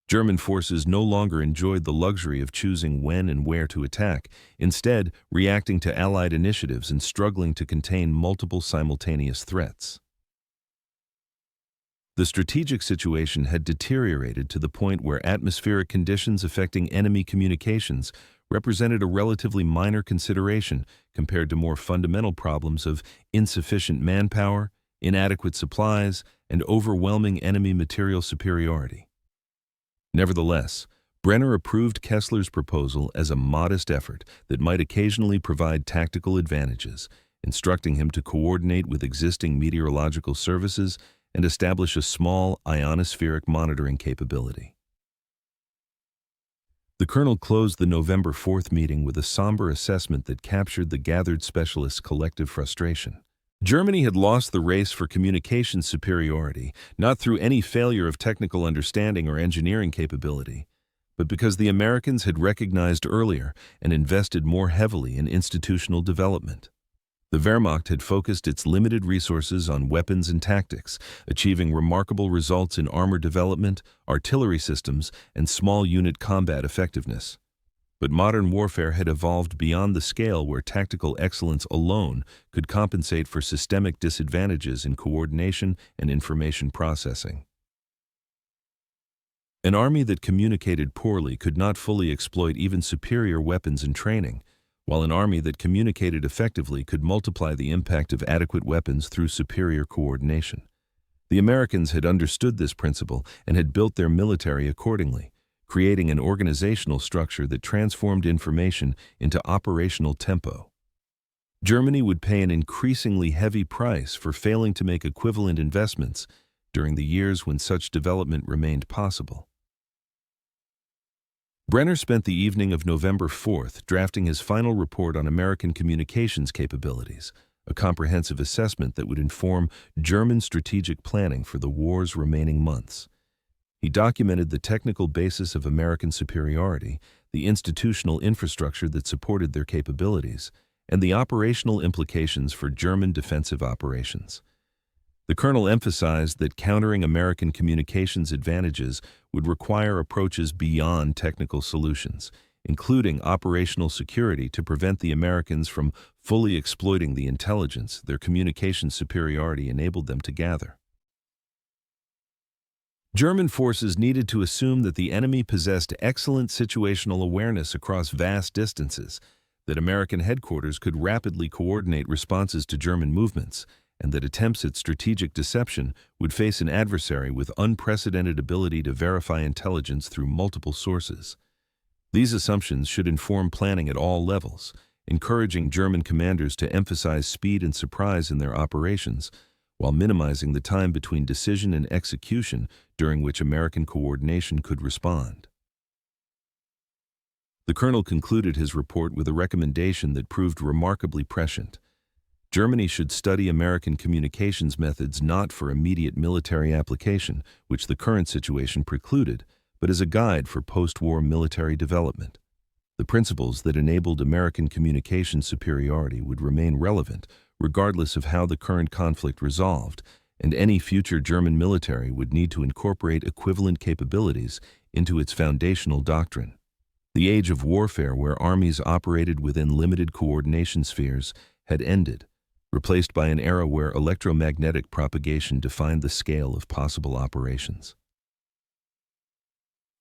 German forces no longer enjoyed the luxury of choosing when and where to attack, instead reacting to Allied initiatives and struggling to contain multiple simultaneous threats. The strategic situation had deteriorated to the point where atmospheric conditions affecting enemy communications represented a relatively minor consideration compared to more fundamental problems of insufficient manpower, inadequate supplies, and overwhelming enemy material superiority. Nevertheless, Brenner approved Kessler's proposal as a modest effort that might occasionally provide tactical advantages, instructing him to coordinate with existing meteorological services and establish a small ionospheric monitoring capability. The colonel closed the November 4th meeting with a somber assessment that captured the gathered specialists' collective frustration. Germany had lost the race for communications superiority, not through any failure of technical understanding or engineering capability, but because the Americans had recognized earlier and invested more heavily in institutional development. The Wehrmacht had focused its limited resources on weapons and tactics, achieving remarkable results in armor development, artillery systems, and small unit combat effectiveness. But modern warfare had evolved beyond the scale where tactical excellence alone could compensate for systemic disadvantages in coordination and information processing. An army that communicated poorly could not fully exploit even superior weapons and training, while an army that communicated effectively could multiply the impact of adequate weapons through superior coordination. The Americans had understood this principle and had built their military accordingly, creating an organizational structure that transformed information into operational tempo. Germany would pay an increasingly heavy price for failing to make equivalent investments during the years when such development remained possible. Brenner spent the evening of November 4th drafting his final report on American communications capabilities, a comprehensive assessment that would inform German strategic planning for the war's remaining months. He documented the technical basis of American superiority, the institutional infrastructure that supported their capabilities, and the operational implications for German defensive operations. The colonel emphasized that countering American communications advantages would require approaches beyond technical solutions, including operational security to prevent the Americans from fully exploiting the intelligence their communications superiority enabled them to gather. German forces needed to assume that the enemy possessed excellent situational awareness across vast distances, that American headquarters could rapidly coordinate responses to German movements, and that attempts at strategic deception would face an adversary with unprecedented ability to verify intelligence through multiple sources. These assumptions should inform planning at all levels, encouraging German commanders to emphasize speed and surprise in their operations, while minimizing the time between decision and execution during which American coordination could respond. The colonel concluded his report with a recommendation that proved remarkably prescient. Germany should study American communications methods not for immediate military application, which the current situation precluded, but as a guide for post-war military development. The principles that enabled American communications superiority would remain relevant, regardless of how the current conflict resolved, and any future German military would need to incorporate equivalent capabilities into its foundational doctrine. The age of warfare where armies operated within limited coordination spheres had ended, replaced by an era where electromagnetic propagation defined the scale of possible operations.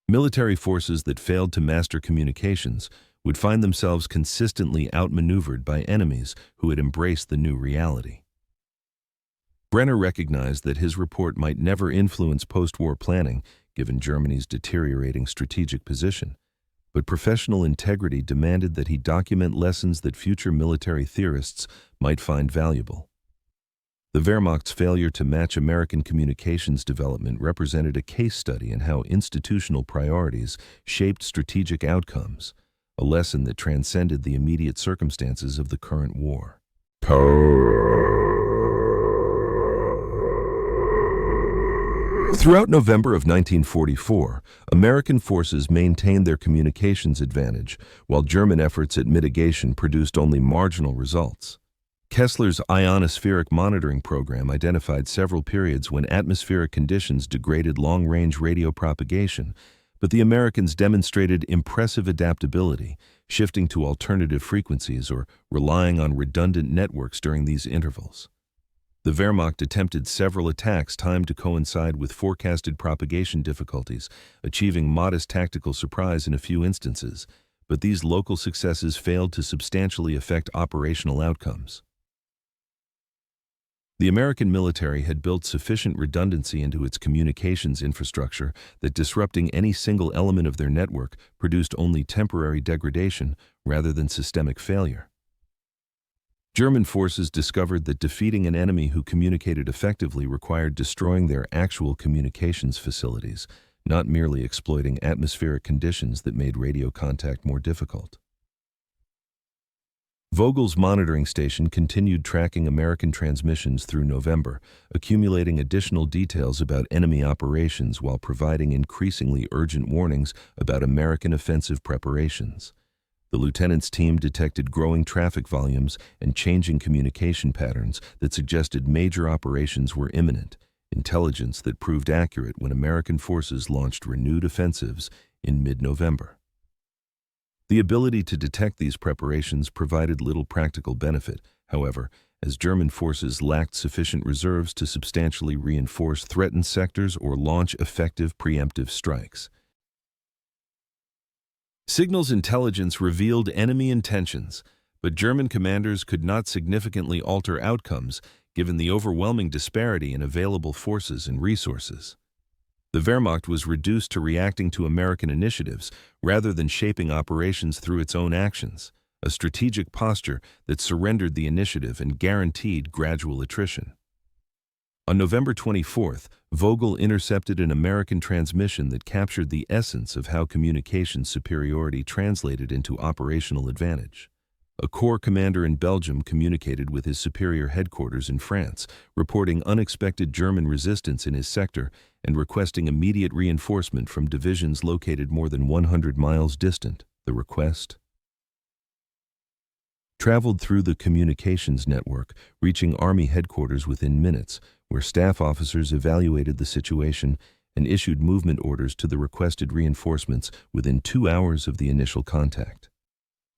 Military forces that failed to master communications would find themselves consistently outmaneuvered by enemies who had embraced the new reality. Brenner recognized that his report might never influence post-war planning, given Germany's deteriorating strategic position, but professional integrity demanded that he document lessons that future military theorists might find valuable. The Wehrmacht's failure to match American communications development represented a case study in how institutional priorities shaped strategic outcomes, a lesson that transcended the immediate circumstances of the current war. Throughout November of 1944, American forces maintained their communications advantage, while German efforts at mitigation produced only marginal results. Kessler's ionospheric monitoring program identified several periods when atmospheric conditions degraded long-range radio propagation, but the Americans demonstrated impressive adaptability, shifting to alternative frequencies or relying on redundant networks during these intervals. The Wehrmacht attempted several attacks timed to coincide with forecasted propagation difficulties, achieving modest tactical surprise in a few instances, but these local successes failed to substantially affect operational outcomes. The American military had built sufficient redundancy into its communications infrastructure that disrupting any single element of their network produced only temporary degradation rather than systemic failure. German forces discovered that defeating an enemy who communicated effectively required destroying their actual communications facilities, not merely exploiting atmospheric conditions that made radio contact more difficult. Vogel's monitoring station continued tracking American transmissions through November, accumulating additional details about enemy operations while providing increasingly urgent warnings about American offensive preparations. The lieutenant's team detected growing traffic volumes and changing communication patterns that suggested major operations were imminent, intelligence that proved accurate when American forces launched renewed offensives in mid-November. The ability to detect these preparations provided little practical benefit, however, as German forces lacked sufficient reserves to substantially reinforce threatened sectors or launch effective preemptive strikes. Signals intelligence revealed enemy intentions, but German commanders could not significantly alter outcomes given the overwhelming disparity in available forces and resources. The Wehrmacht was reduced to reacting to American initiatives rather than shaping operations through its own actions, a strategic posture that surrendered the initiative and guaranteed gradual attrition. On November 24th, Vogel intercepted an American transmission that captured the essence of how communication superiority translated into operational advantage. A corps commander in Belgium communicated with his superior headquarters in France, reporting unexpected German resistance in his sector and requesting immediate reinforcement from divisions located more than 100 miles distant. The request traveled through the communications network, reaching Army headquarters within minutes, where staff officers evaluated the situation and issued movement orders to the requested reinforcements within 2 hours of the initial contact.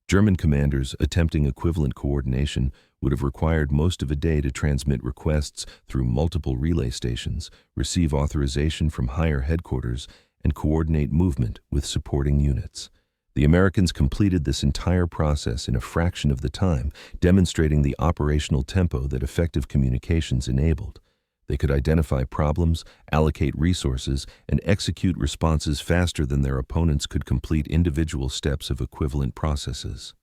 German commanders attempting equivalent coordination would have required most of a day to transmit requests through multiple relay stations, receive authorization from higher headquarters, and coordinate movement with supporting units. The Americans completed this entire process in a fraction of the time, demonstrating the operational tempo that effective communications enabled. They could identify problems, allocate resources, and execute responses faster than their opponents could complete individual steps of equivalent processes.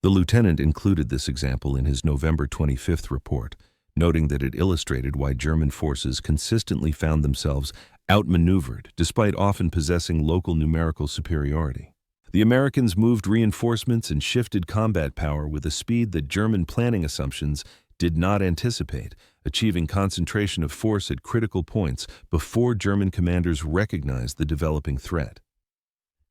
The lieutenant included this example in his November 25th report, noting that it illustrated why German forces consistently found themselves outmaneuvered despite often possessing local numerical superiority. The Americans moved reinforcements and shifted combat power with a speed that German planning assumptions did not anticipate, achieving concentration of force at critical points before German commanders recognized the developing threat.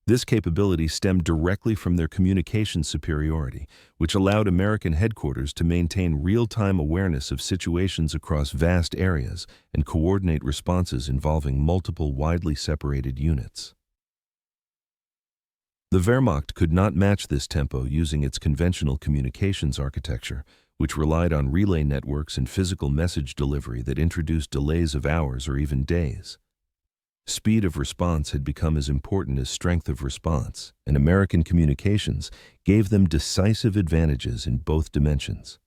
This capability stemmed directly from their communication superiority, which allowed American headquarters to maintain real-time awareness of situations across vast areas and coordinate responses involving multiple widely separated units. The Wehrmacht could not match this tempo using its conventional communications architecture, which relied on relay networks and physical message delivery that introduced delays of hours or even days. Speed of response had become as important as strength of response, and American communications gave them decisive advantages in both dimensions.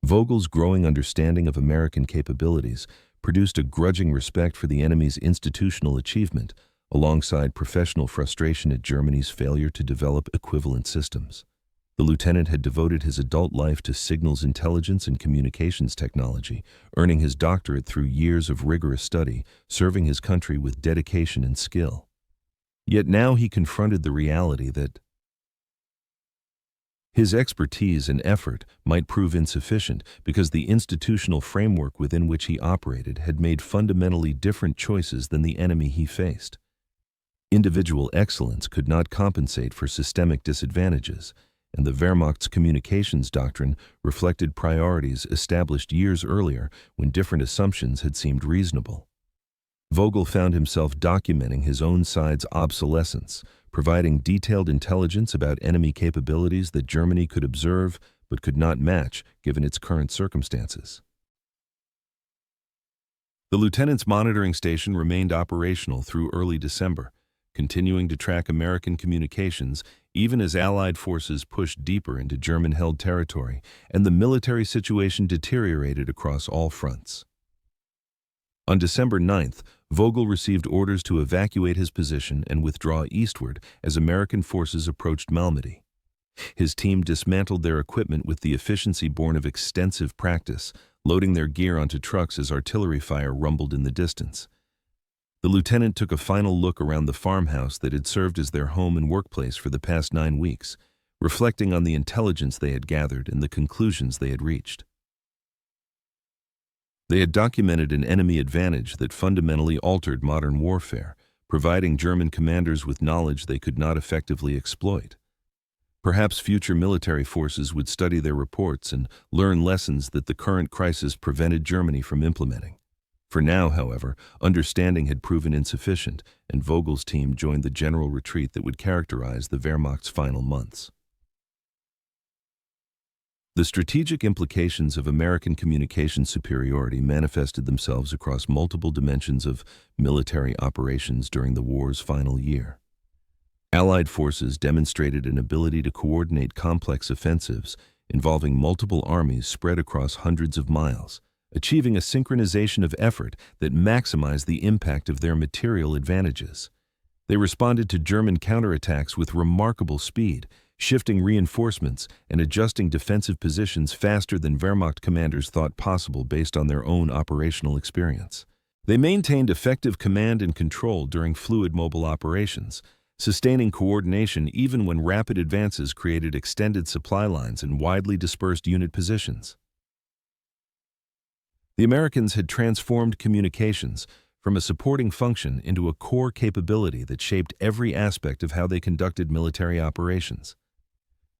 Vogel's growing understanding of American capabilities produced a grudging respect for the enemy's institutional achievement, alongside professional frustration at Germany's failure to develop equivalent systems. The lieutenant had devoted his adult life to signals intelligence and communications technology, earning his doctorate through years of rigorous study, serving his country with dedication and skill. Yet now he confronted the reality that his expertise and effort might prove insufficient because the institutional framework within which he operated had made fundamentally different choices than the enemy he faced. Individual excellence could not compensate for systemic disadvantages, and the Wehrmacht's communications doctrine reflected priorities established years earlier when different assumptions had seemed reasonable. Vogel found himself documenting his own side's obsolescence, providing detailed intelligence about enemy capabilities that Germany could observe but could not match given its current circumstances. The lieutenant's monitoring station remained operational through early December, continuing to track American communications even as Allied forces pushed deeper into German-held territory and the military situation deteriorated across all fronts. On December 9th, Vogel received orders to evacuate his position and withdraw eastward as American forces approached Malmedy. His team dismantled their equipment with the efficiency born of extensive practice, loading their gear onto trucks as artillery fire rumbled in the distance. The lieutenant took a final look around the farmhouse that had served as their home and workplace for the past 9 weeks, reflecting on the intelligence they had gathered and the conclusions they had reached. They had documented an enemy advantage that fundamentally altered modern warfare, providing German commanders with knowledge they could not effectively exploit. Perhaps future military forces would study their reports and learn lessons that the current crisis prevented Germany from implementing. For now, however, understanding had proven insufficient, and Vogel's team joined the general retreat that would characterize the Wehrmacht's final months. The strategic implications of American communication superiority manifested themselves across multiple dimensions of military operations during the war's final year. Allied forces demonstrated an ability to coordinate complex offensives involving multiple armies spread across hundreds of miles, achieving a synchronization of effort that maximized the impact of their material advantages. They responded to German counterattacks with remarkable speed, shifting reinforcements and adjusting defensive positions faster than Wehrmacht commanders thought possible based on their own operational experience. They maintained effective command and control during fluid mobile operations, sustaining coordination even when rapid advances created extended supply lines and widely dispersed unit positions. The Americans had transformed communications from a supporting function into a core capability that shaped every aspect of how they conducted military operations.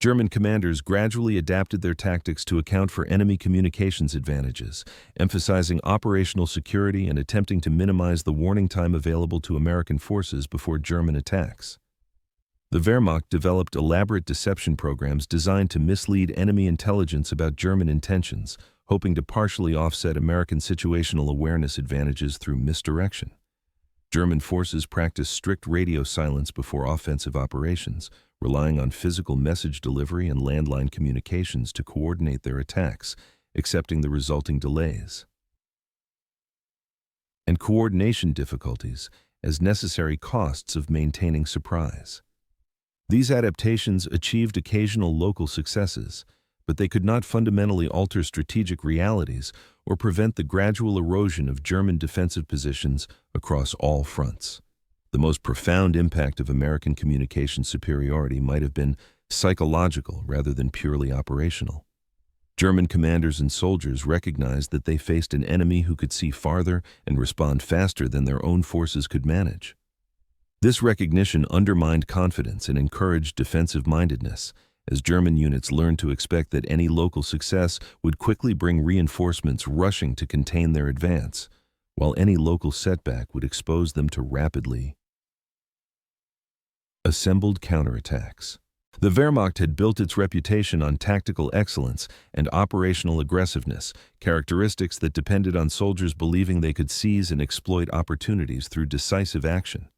German commanders gradually adapted their tactics to account for enemy communications advantages, emphasizing operational security and attempting to minimize the warning time available to American forces before German attacks. The Wehrmacht developed elaborate deception programs designed to mislead enemy intelligence about German intentions, hoping to partially offset American situational awareness advantages through misdirection. German forces practiced strict radio silence before offensive operations, relying on physical message delivery and landline communications to coordinate their attacks, accepting the resulting delays and coordination difficulties as necessary costs of maintaining surprise. These adaptations achieved occasional local successes, but they could not fundamentally alter strategic realities or prevent the gradual erosion of German defensive positions across all fronts. The most profound impact of American communication superiority might have been psychological rather than purely operational. German commanders and soldiers recognized that they faced an enemy who could see farther and respond faster than their own forces could manage. This recognition undermined confidence and encouraged defensive-mindedness, as German units learned to expect that any local success would quickly bring reinforcements rushing to contain their advance, while any local setback would expose them to rapidly assembled counterattacks. The Wehrmacht had built its reputation on tactical excellence and operational aggressiveness, characteristics that depended on soldiers believing they could seize and exploit opportunities through decisive action.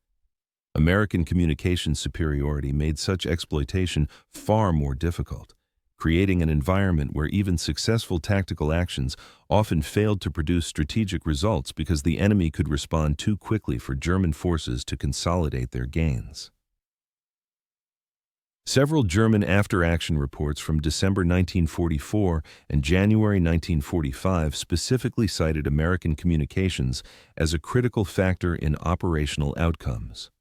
American communication superiority made such exploitation far more difficult, creating an environment where even successful tactical actions often failed to produce strategic results because the enemy could respond too quickly for German forces to consolidate their gains. Several German after-action reports from December 1944 and January 1945 specifically cited American communications as a critical factor in operational outcomes.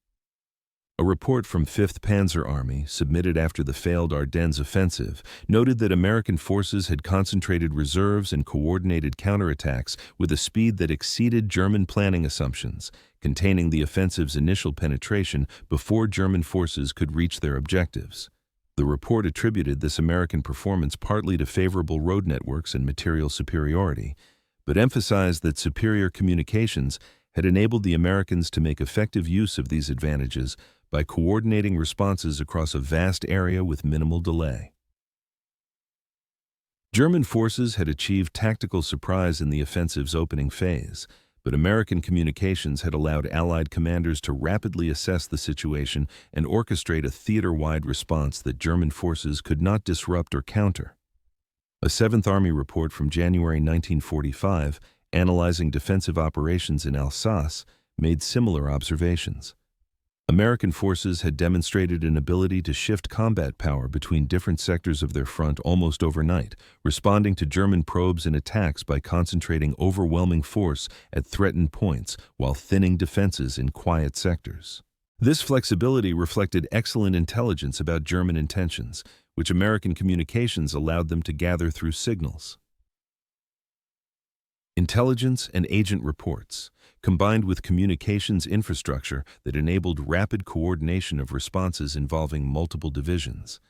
A report from 5th Panzer Army, submitted after the failed Ardennes offensive, noted that American forces had concentrated reserves and coordinated counterattacks with a speed that exceeded German planning assumptions, containing the offensive's initial penetration before German forces could reach their objectives. The report attributed this American performance partly to favorable road networks and material superiority, but emphasized that superior communications had enabled the Americans to make effective use of these advantages by coordinating responses across a vast area with minimal delay. German forces had achieved tactical surprise in the offensive's opening phase, but American communications had allowed Allied commanders to rapidly assess the situation and orchestrate a theater-wide response that German forces could not disrupt or counter. A 7th Army report from January 1945, analyzing defensive operations in Alsace, made similar observations. American forces had demonstrated an ability to shift combat power between different sectors of their front almost overnight, responding to German probes and attacks by concentrating overwhelming force at threatened points while thinning defenses in quiet sectors. This flexibility reflected excellent intelligence about German intentions, which American communications allowed them to gather through signals. Intelligence and agent reports, combined with communications infrastructure that enabled rapid coordination of responses involving multiple divisions.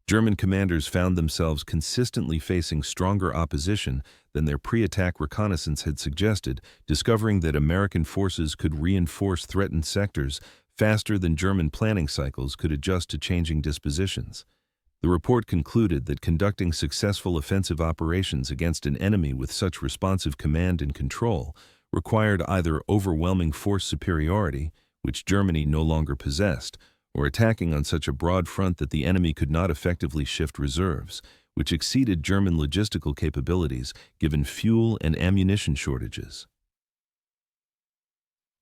German commanders found themselves consistently facing stronger opposition than their pre-attack reconnaissance had suggested, discovering that American forces could reinforce threatened sectors faster than German planning cycles could adjust to changing dispositions. The report concluded that conducting successful offensive operations against an enemy with such responsive command and control required either overwhelming force superiority, which Germany no longer possessed, or attacking on such a broad front that the enemy could not effectively shift reserves, which exceeded German logistical capabilities given fuel and ammunition shortages.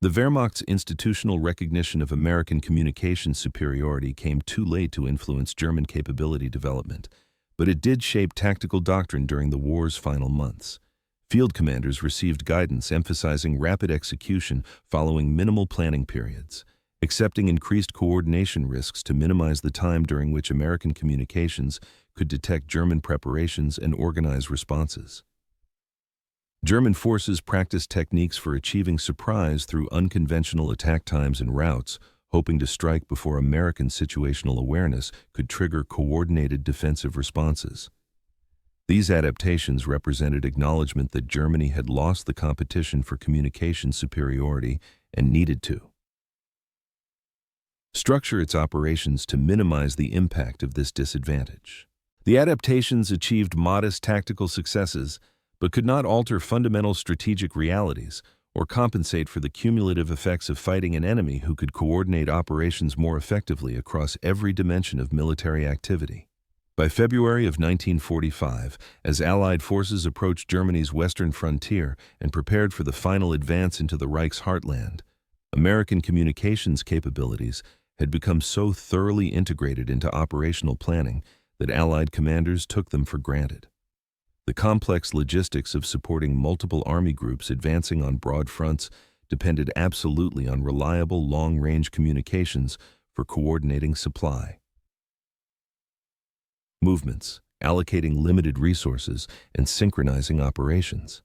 The Wehrmacht's institutional recognition of American communications superiority came too late to influence German capability development, but it did shape tactical doctrine during the war's final months. Field commanders received guidance emphasizing rapid execution following minimal planning periods, accepting increased coordination risks to minimize the time during which American communications could detect German preparations and organize responses. German forces practiced techniques for achieving surprise through unconventional attack times and routes, hoping to strike before American situational awareness could trigger coordinated defensive responses. These adaptations represented acknowledgement that Germany had lost the competition for communication superiority and needed to structure its operations to minimize the impact of this disadvantage. The adaptations achieved modest tactical successes, but could not alter fundamental strategic realities or compensate for the cumulative effects of fighting an enemy who could coordinate operations more effectively across every dimension of military activity. By February of 1945, as Allied forces approached Germany's western frontier and prepared for the final advance into the Reich's heartland, American communications capabilities had become so thoroughly integrated into operational planning that Allied commanders took them for granted. The complex logistics of supporting multiple army groups advancing on broad fronts depended absolutely on reliable long-range communications for coordinating supply movements, allocating limited resources, and synchronizing operations.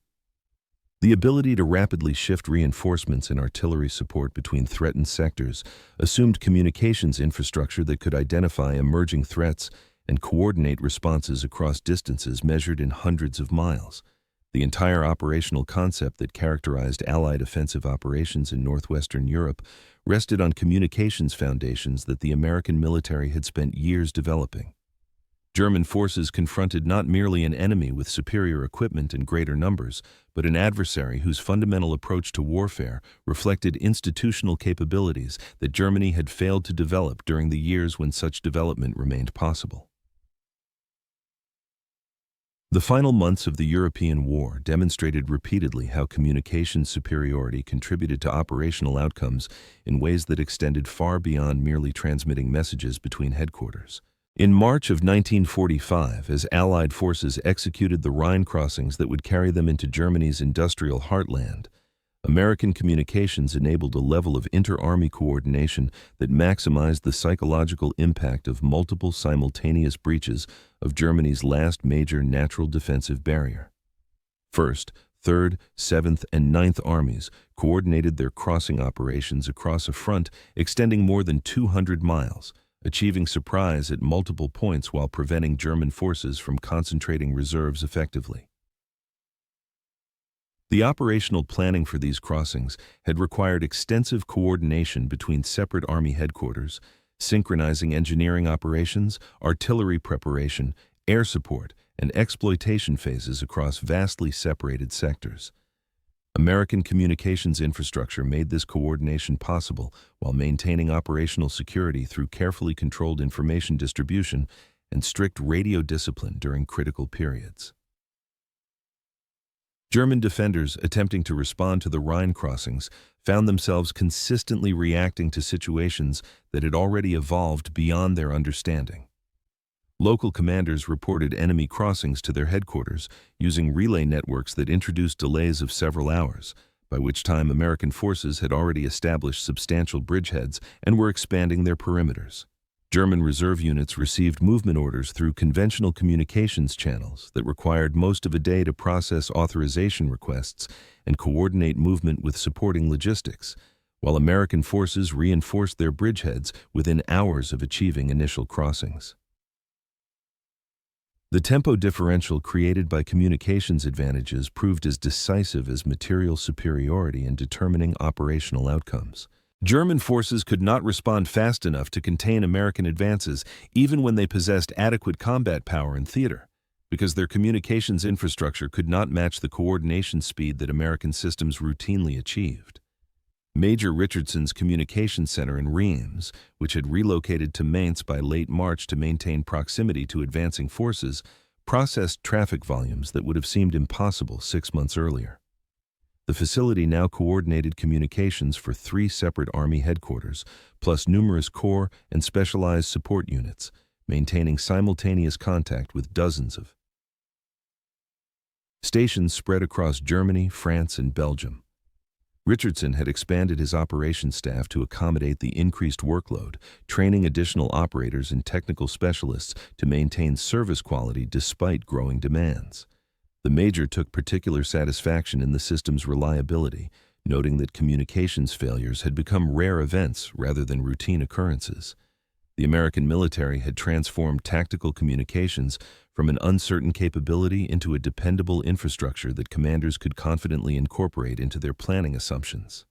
The ability to rapidly shift reinforcements and artillery support between threatened sectors assumed communications infrastructure that could identify emerging threats and coordinate responses across distances measured in hundreds of miles. The entire operational concept that characterized Allied offensive operations in northwestern Europe rested on communications foundations that the American military had spent years developing. German forces confronted not merely an enemy with superior equipment and greater numbers, but an adversary whose fundamental approach to warfare reflected institutional capabilities that Germany had failed to develop during the years when such development remained possible. The final months of the European War demonstrated repeatedly how communications superiority contributed to operational outcomes in ways that extended far beyond merely transmitting messages between headquarters. In March of 1945, as Allied forces executed the Rhine crossings that would carry them into Germany's industrial heartland, American communications enabled a level of inter-army coordination that maximized the psychological impact of multiple simultaneous breaches of Germany's last major natural defensive barrier. 1st, 3rd, 7th, and 9th Armies coordinated their crossing operations across a front extending more than 200 miles, achieving surprise at multiple points while preventing German forces from concentrating reserves effectively. The operational planning for these crossings had required extensive coordination between separate Army headquarters, synchronizing engineering operations, artillery preparation, air support, and exploitation phases across vastly separated sectors. American communications infrastructure made this coordination possible while maintaining operational security through carefully controlled information distribution and strict radio discipline during critical periods. German defenders attempting to respond to the Rhine crossings found themselves consistently reacting to situations that had already evolved beyond their understanding. Local commanders reported enemy crossings to their headquarters using relay networks that introduced delays of several hours, by which time American forces had already established substantial bridgeheads and were expanding their perimeters. German reserve units received movement orders through conventional communications channels that required most of a day to process authorization requests and coordinate movement with supporting logistics, while American forces reinforced their bridgeheads within hours of achieving initial crossings. The tempo differential created by communications advantages proved as decisive as material superiority in determining operational outcomes. German forces could not respond fast enough to contain American advances, even when they possessed adequate combat power and theater, because their communications infrastructure could not match the coordination speed that American systems routinely achieved. Major Richardson's communications center in Reims, which had relocated to Mainz by late March to maintain proximity to advancing forces, processed traffic volumes that would have seemed impossible 6 months earlier. The facility now coordinated communications for 3 separate Army headquarters, plus numerous corps and specialized support units, maintaining simultaneous contact with dozens of stations spread across Germany, France, and Belgium. Richardson had expanded his operations staff to accommodate the increased workload, training additional operators and technical specialists to maintain service quality despite growing demands. The Major took particular satisfaction in the system's reliability, noting that communications failures had become rare events rather than routine occurrences. The American military had transformed tactical communications from an uncertain capability into a dependable infrastructure that commanders could confidently incorporate into their planning assumptions.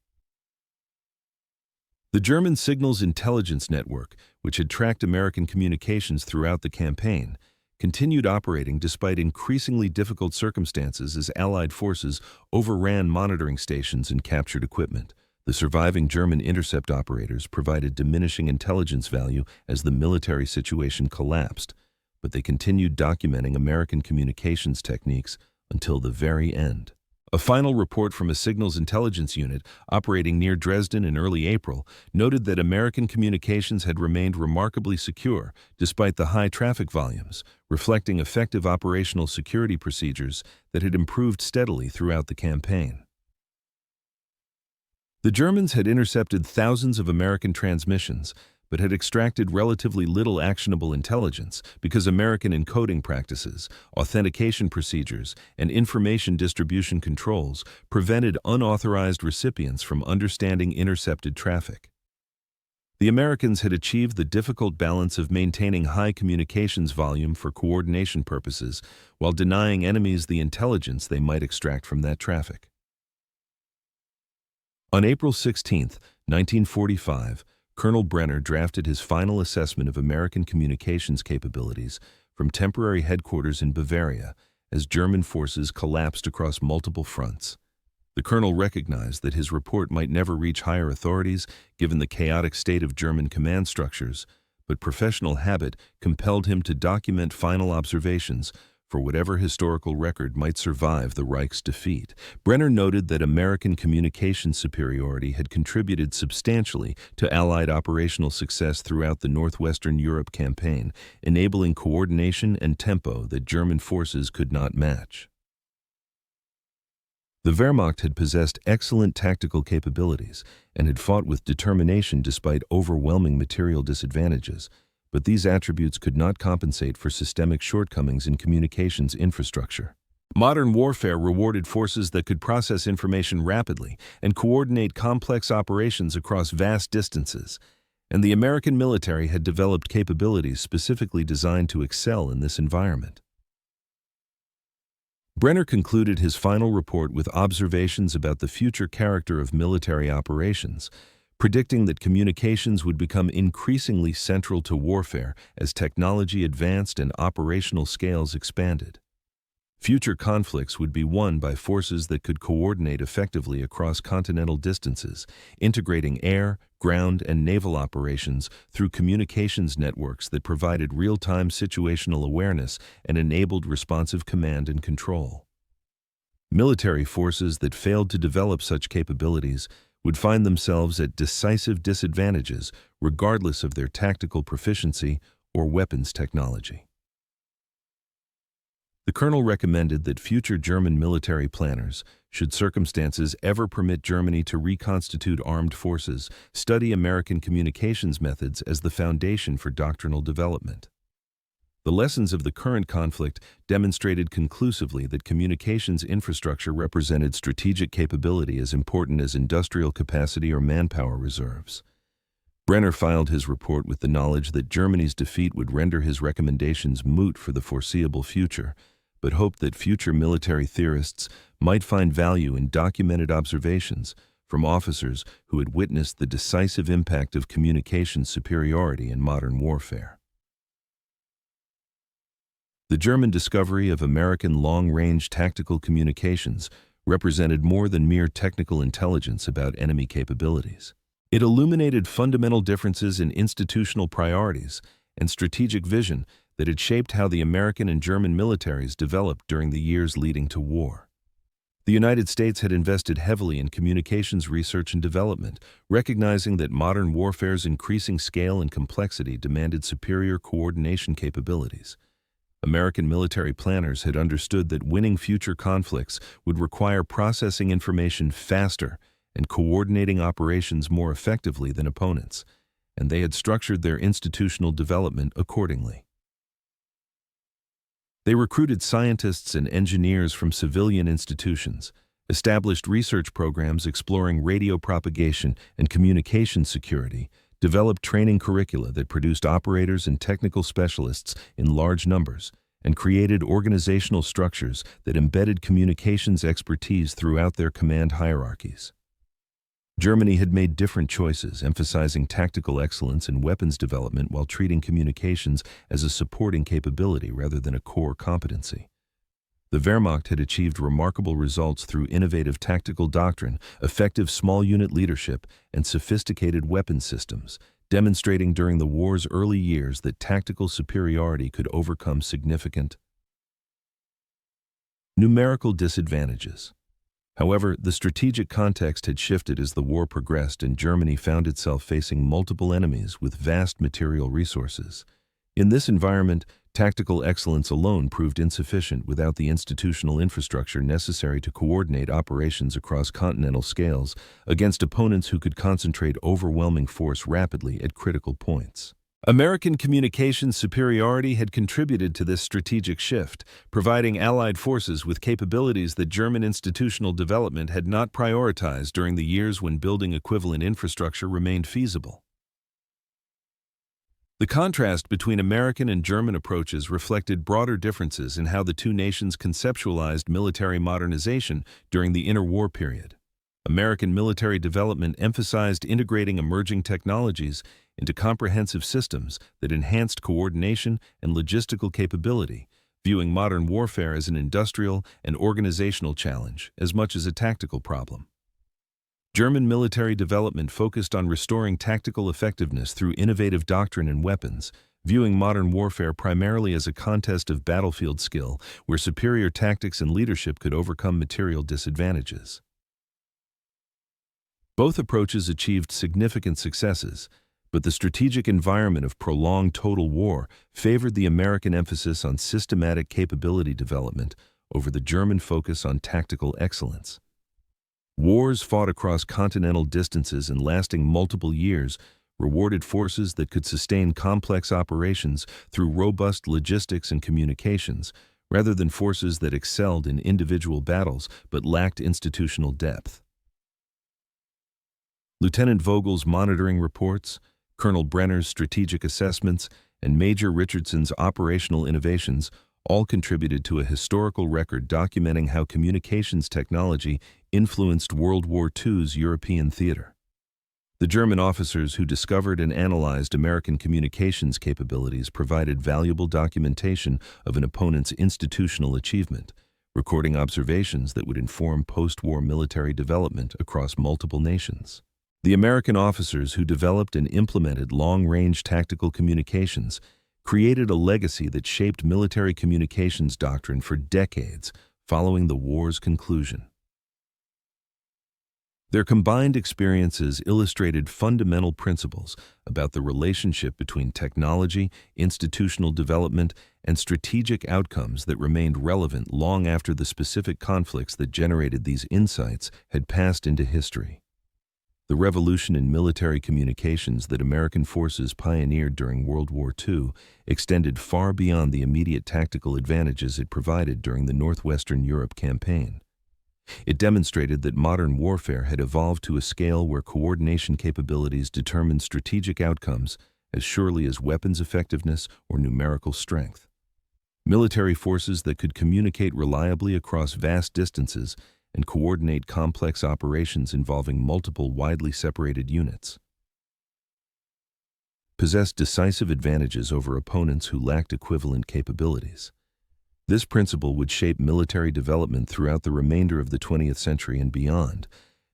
The German Signals Intelligence Network, which had tracked American communications throughout the campaign, continued operating despite increasingly difficult circumstances as Allied forces overran monitoring stations and captured equipment. The surviving German intercept operators provided diminishing intelligence value as the military situation collapsed, but they continued documenting American communications techniques until the very end. A final report from a signals intelligence unit operating near Dresden in early April noted that American communications had remained remarkably secure despite the high traffic volumes, reflecting effective operational security procedures that had improved steadily throughout the campaign. The Germans had intercepted thousands of American transmissions, but had extracted relatively little actionable intelligence because American encoding practices, authentication procedures, and information distribution controls prevented unauthorized recipients from understanding intercepted traffic. The Americans had achieved the difficult balance of maintaining high communications volume for coordination purposes while denying enemies the intelligence they might extract from that traffic. On April 16, 1945, Colonel Brenner drafted his final assessment of American communications capabilities from temporary headquarters in Bavaria as German forces collapsed across multiple fronts. The colonel recognized that his report might never reach higher authorities given the chaotic state of German command structures, but professional habit compelled him to document final observations for whatever historical record might survive the Reich's defeat. Brenner noted that American communication superiority had contributed substantially to Allied operational success throughout the Northwestern Europe campaign, enabling coordination and tempo that German forces could not match. The Wehrmacht had possessed excellent tactical capabilities and had fought with determination despite overwhelming material disadvantages, but these attributes could not compensate for systemic shortcomings in communications infrastructure. Modern warfare rewarded forces that could process information rapidly and coordinate complex operations across vast distances, and the American military had developed capabilities specifically designed to excel in this environment. Brenner concluded his final report with observations about the future character of military operations, predicting that communications would become increasingly central to warfare as technology advanced and operational scales expanded. Future conflicts would be won by forces that could coordinate effectively across continental distances, integrating air, ground, and naval operations through communications networks that provided real-time situational awareness and enabled responsive command and control. Military forces that failed to develop such capabilities would find themselves at decisive disadvantages regardless of their tactical proficiency or weapons technology. The colonel recommended that future German military planners, should circumstances ever permit Germany to reconstitute armed forces, study American communications methods as the foundation for doctrinal development. The lessons of the current conflict demonstrated conclusively that communications infrastructure represented strategic capability as important as industrial capacity or manpower reserves. Brenner filed his report with the knowledge that Germany's defeat would render his recommendations moot for the foreseeable future, but hoped that future military theorists might find value in documented observations from officers who had witnessed the decisive impact of communication superiority in modern warfare. The German discovery of American long-range tactical communications represented more than mere technical intelligence about enemy capabilities. It illuminated fundamental differences in institutional priorities and strategic vision that had shaped how the American and German militaries developed during the years leading to war. The United States had invested heavily in communications research and development, recognizing that modern warfare's increasing scale and complexity demanded superior coordination capabilities. American military planners had understood that winning future conflicts would require processing information faster and coordinating operations more effectively than opponents, and they had structured their institutional development accordingly. They recruited scientists and engineers from civilian institutions, established research programs exploring radio propagation and communication security, developed training curricula that produced operators and technical specialists in large numbers, and created organizational structures that embedded communications expertise throughout their command hierarchies. Germany had made different choices, emphasizing tactical excellence in weapons development while treating communications as a supporting capability rather than a core competency. The Wehrmacht had achieved remarkable results through innovative tactical doctrine, effective small unit leadership, and sophisticated weapon systems, demonstrating during the war's early years that tactical superiority could overcome significant numerical disadvantages. However, the strategic context had shifted as the war progressed and Germany found itself facing multiple enemies with vast material resources. In this environment, tactical excellence alone proved insufficient without the institutional infrastructure necessary to coordinate operations across continental scales against opponents who could concentrate overwhelming force rapidly at critical points. American communications superiority had contributed to this strategic shift, providing Allied forces with capabilities that German institutional development had not prioritized during the years when building equivalent infrastructure remained feasible. The contrast between American and German approaches reflected broader differences in how the two nations conceptualized military modernization during the interwar period. American military development emphasized integrating emerging technologies into comprehensive systems that enhanced coordination and logistical capability, viewing modern warfare as an industrial and organizational challenge as much as a tactical problem. German military development focused on restoring tactical effectiveness through innovative doctrine and weapons, viewing modern warfare primarily as a contest of battlefield skill where superior tactics and leadership could overcome material disadvantages. Both approaches achieved significant successes, but the strategic environment of prolonged total war favored the American emphasis on systematic capability development over the German focus on tactical excellence. Wars fought across continental distances and lasting multiple years rewarded forces that could sustain complex operations through robust logistics and communications, rather than forces that excelled in individual battles but lacked institutional depth. Lieutenant Vogel's monitoring reports, Colonel Brenner's strategic assessments, and Major Richardson's operational innovations all contributed to a historical record documenting how communications technology influenced World War II's European theater. The German officers who discovered and analyzed American communications capabilities provided valuable documentation of an opponent's institutional achievement, recording observations that would inform post-war military development across multiple nations. The American officers who developed and implemented long-range tactical communications created a legacy that shaped military communications doctrine for decades following the war's conclusion. Their combined experiences illustrated fundamental principles about the relationship between technology, institutional development, and strategic outcomes that remained relevant long after the specific conflicts that generated these insights had passed into history. The revolution in military communications that American forces pioneered during World War II extended far beyond the immediate tactical advantages it provided during the Northwestern Europe campaign. It demonstrated that modern warfare had evolved to a scale where coordination capabilities determined strategic outcomes as surely as weapons effectiveness or numerical strength. Military forces that could communicate reliably across vast distances and coordinate complex operations involving multiple widely separated units. Possessed decisive advantages over opponents who lacked equivalent capabilities. This principle would shape military development throughout the remainder of the 20th century and beyond,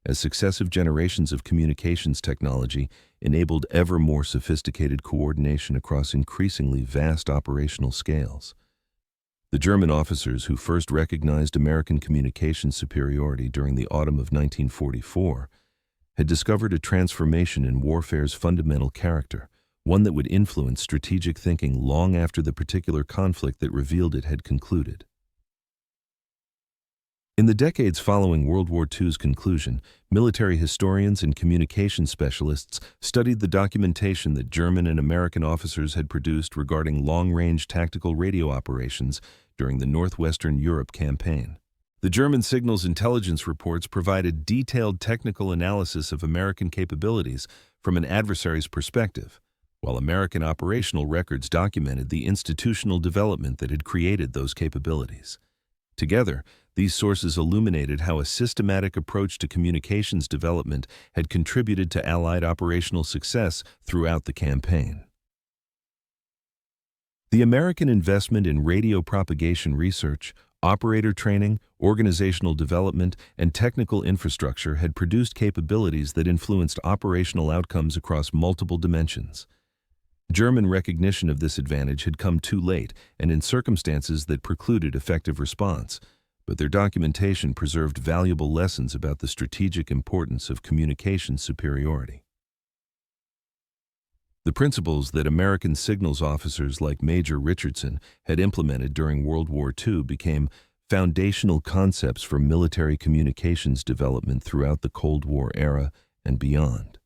as successive generations of communications technology enabled ever more sophisticated coordination across increasingly vast operational scales. The German officers who first recognized American communications superiority during the autumn of 1944 had discovered a transformation in warfare's fundamental character, one that would influence strategic thinking long after the particular conflict that revealed it had concluded. In the decades following World War II's conclusion, military historians and communication specialists studied the documentation that German and American officers had produced regarding long-range tactical radio operations during the Northwestern Europe campaign. The German signals intelligence reports provided detailed technical analysis of American capabilities from an adversary's perspective, while American operational records documented the institutional development that had created those capabilities. Together, these sources illuminated how a systematic approach to communications development had contributed to Allied operational success throughout the campaign. The American investment in radio propagation research, operator training, organizational development, and technical infrastructure had produced capabilities that influenced operational outcomes across multiple dimensions. German recognition of this advantage had come too late and in circumstances that precluded effective response, but their documentation preserved valuable lessons about the strategic importance of communication superiority. The principles that American signals officers like Major Richardson had implemented during World War II became foundational concepts for military communications development throughout the Cold War era and beyond.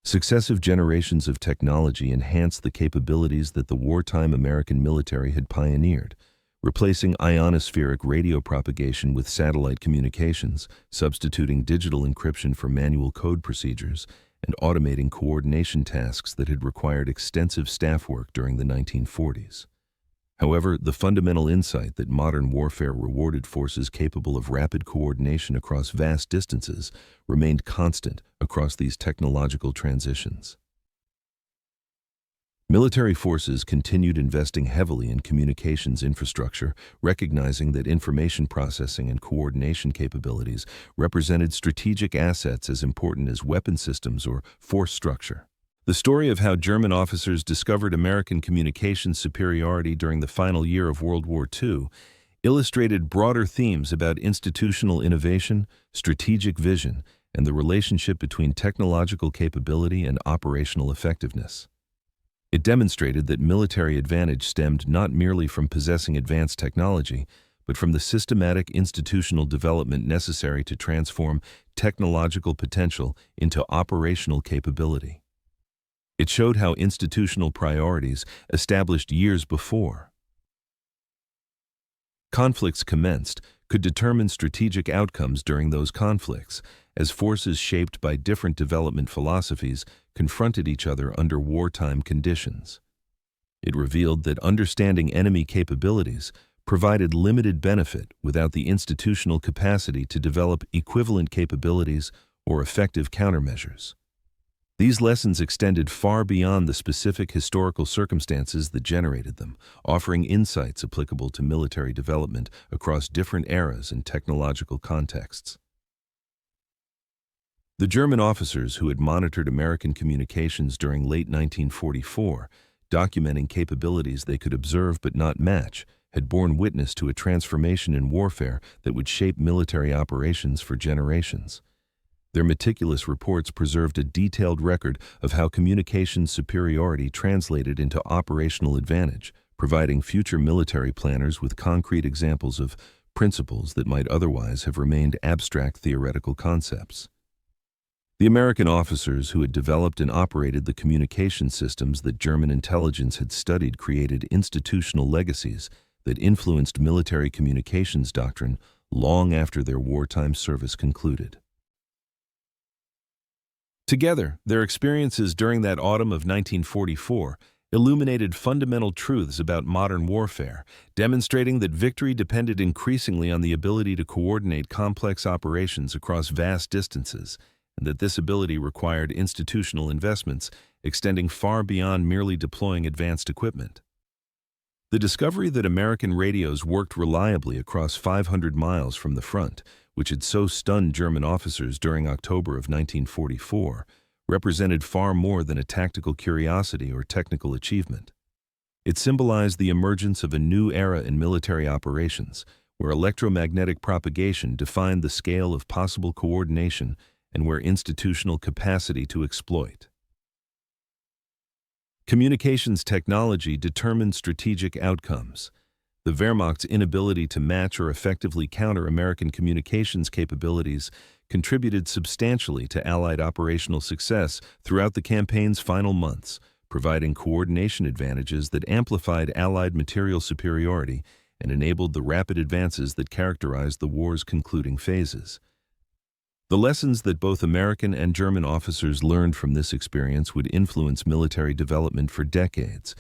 Successive generations of technology enhanced the capabilities that the wartime American military had pioneered, replacing ionospheric radio propagation with satellite communications, substituting digital encryption for manual code procedures, and automating coordination tasks that had required extensive staff work during the 1940s. However, the fundamental insight that modern warfare rewarded forces capable of rapid coordination across vast distances remained constant across these technological transitions. Military forces continued investing heavily in communications infrastructure, recognizing that information processing and coordination capabilities represented strategic assets as important as weapon systems or force structure. The story of how German officers discovered American communications superiority during the final year of World War II illustrated broader themes about institutional innovation, strategic vision, and the relationship between technological capability and operational effectiveness. It demonstrated that military advantage stemmed not merely from possessing advanced technology, but from the systematic institutional development necessary to transform technological potential into operational capability. It showed how institutional priorities, established years before conflicts commenced, could determine strategic outcomes during those conflicts, as forces shaped by different development philosophies confronted each other under wartime conditions. It revealed that understanding enemy capabilities provided limited benefit without the institutional capacity to develop equivalent capabilities or effective countermeasures. These lessons extended far beyond the specific historical circumstances that generated them, offering insights applicable to military development across different eras and technological contexts. The German officers who had monitored American communications during late 1944, documenting capabilities they could observe but not match, had borne witness to a transformation in warfare that would shape military operations for generations. Their meticulous reports preserved a detailed record of how communications superiority translated into operational advantage, providing future military planners with concrete examples of principles that might otherwise have remained abstract theoretical concepts. The American officers who had developed and operated the communication systems that German intelligence had studied created institutional legacies that influenced military communications doctrine long after their wartime service concluded. Together, their experiences during that autumn of 1944 illuminated fundamental truths about modern warfare, demonstrating that victory depended increasingly on the ability to coordinate complex operations across vast distances, and that this ability required institutional investments extending far beyond merely deploying advanced equipment. The discovery that American radios worked reliably across 500 miles from the front, which had so stunned German officers during October of 1944, represented far more than a tactical curiosity or technical achievement. It symbolized the emergence of a new era in military operations, where electromagnetic propagation defined the scale of possible coordination and where institutional capacity to exploit. Communications technology determined strategic outcomes. The Wehrmacht's inability to match or effectively counter American communications capabilities contributed substantially to Allied operational success throughout the campaign's final months, providing coordination advantages that amplified Allied material superiority and enabled the rapid advances that characterized the war's concluding phases. The lessons that both American and German officers learned from this experience would influence military development for decades,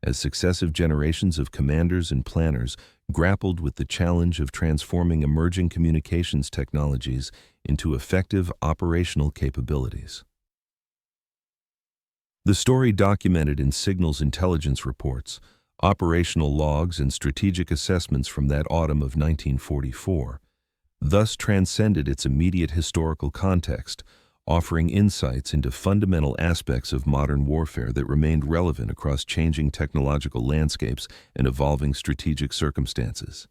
as successive generations of commanders and planners grappled with the challenge of transforming emerging communications technologies into effective operational capabilities. The story documented in signals intelligence reports, operational logs, and strategic assessments from that autumn of 1944 thus transcended its immediate historical context, offering insights into fundamental aspects of modern warfare that remained relevant across changing technological landscapes and evolving strategic circumstances.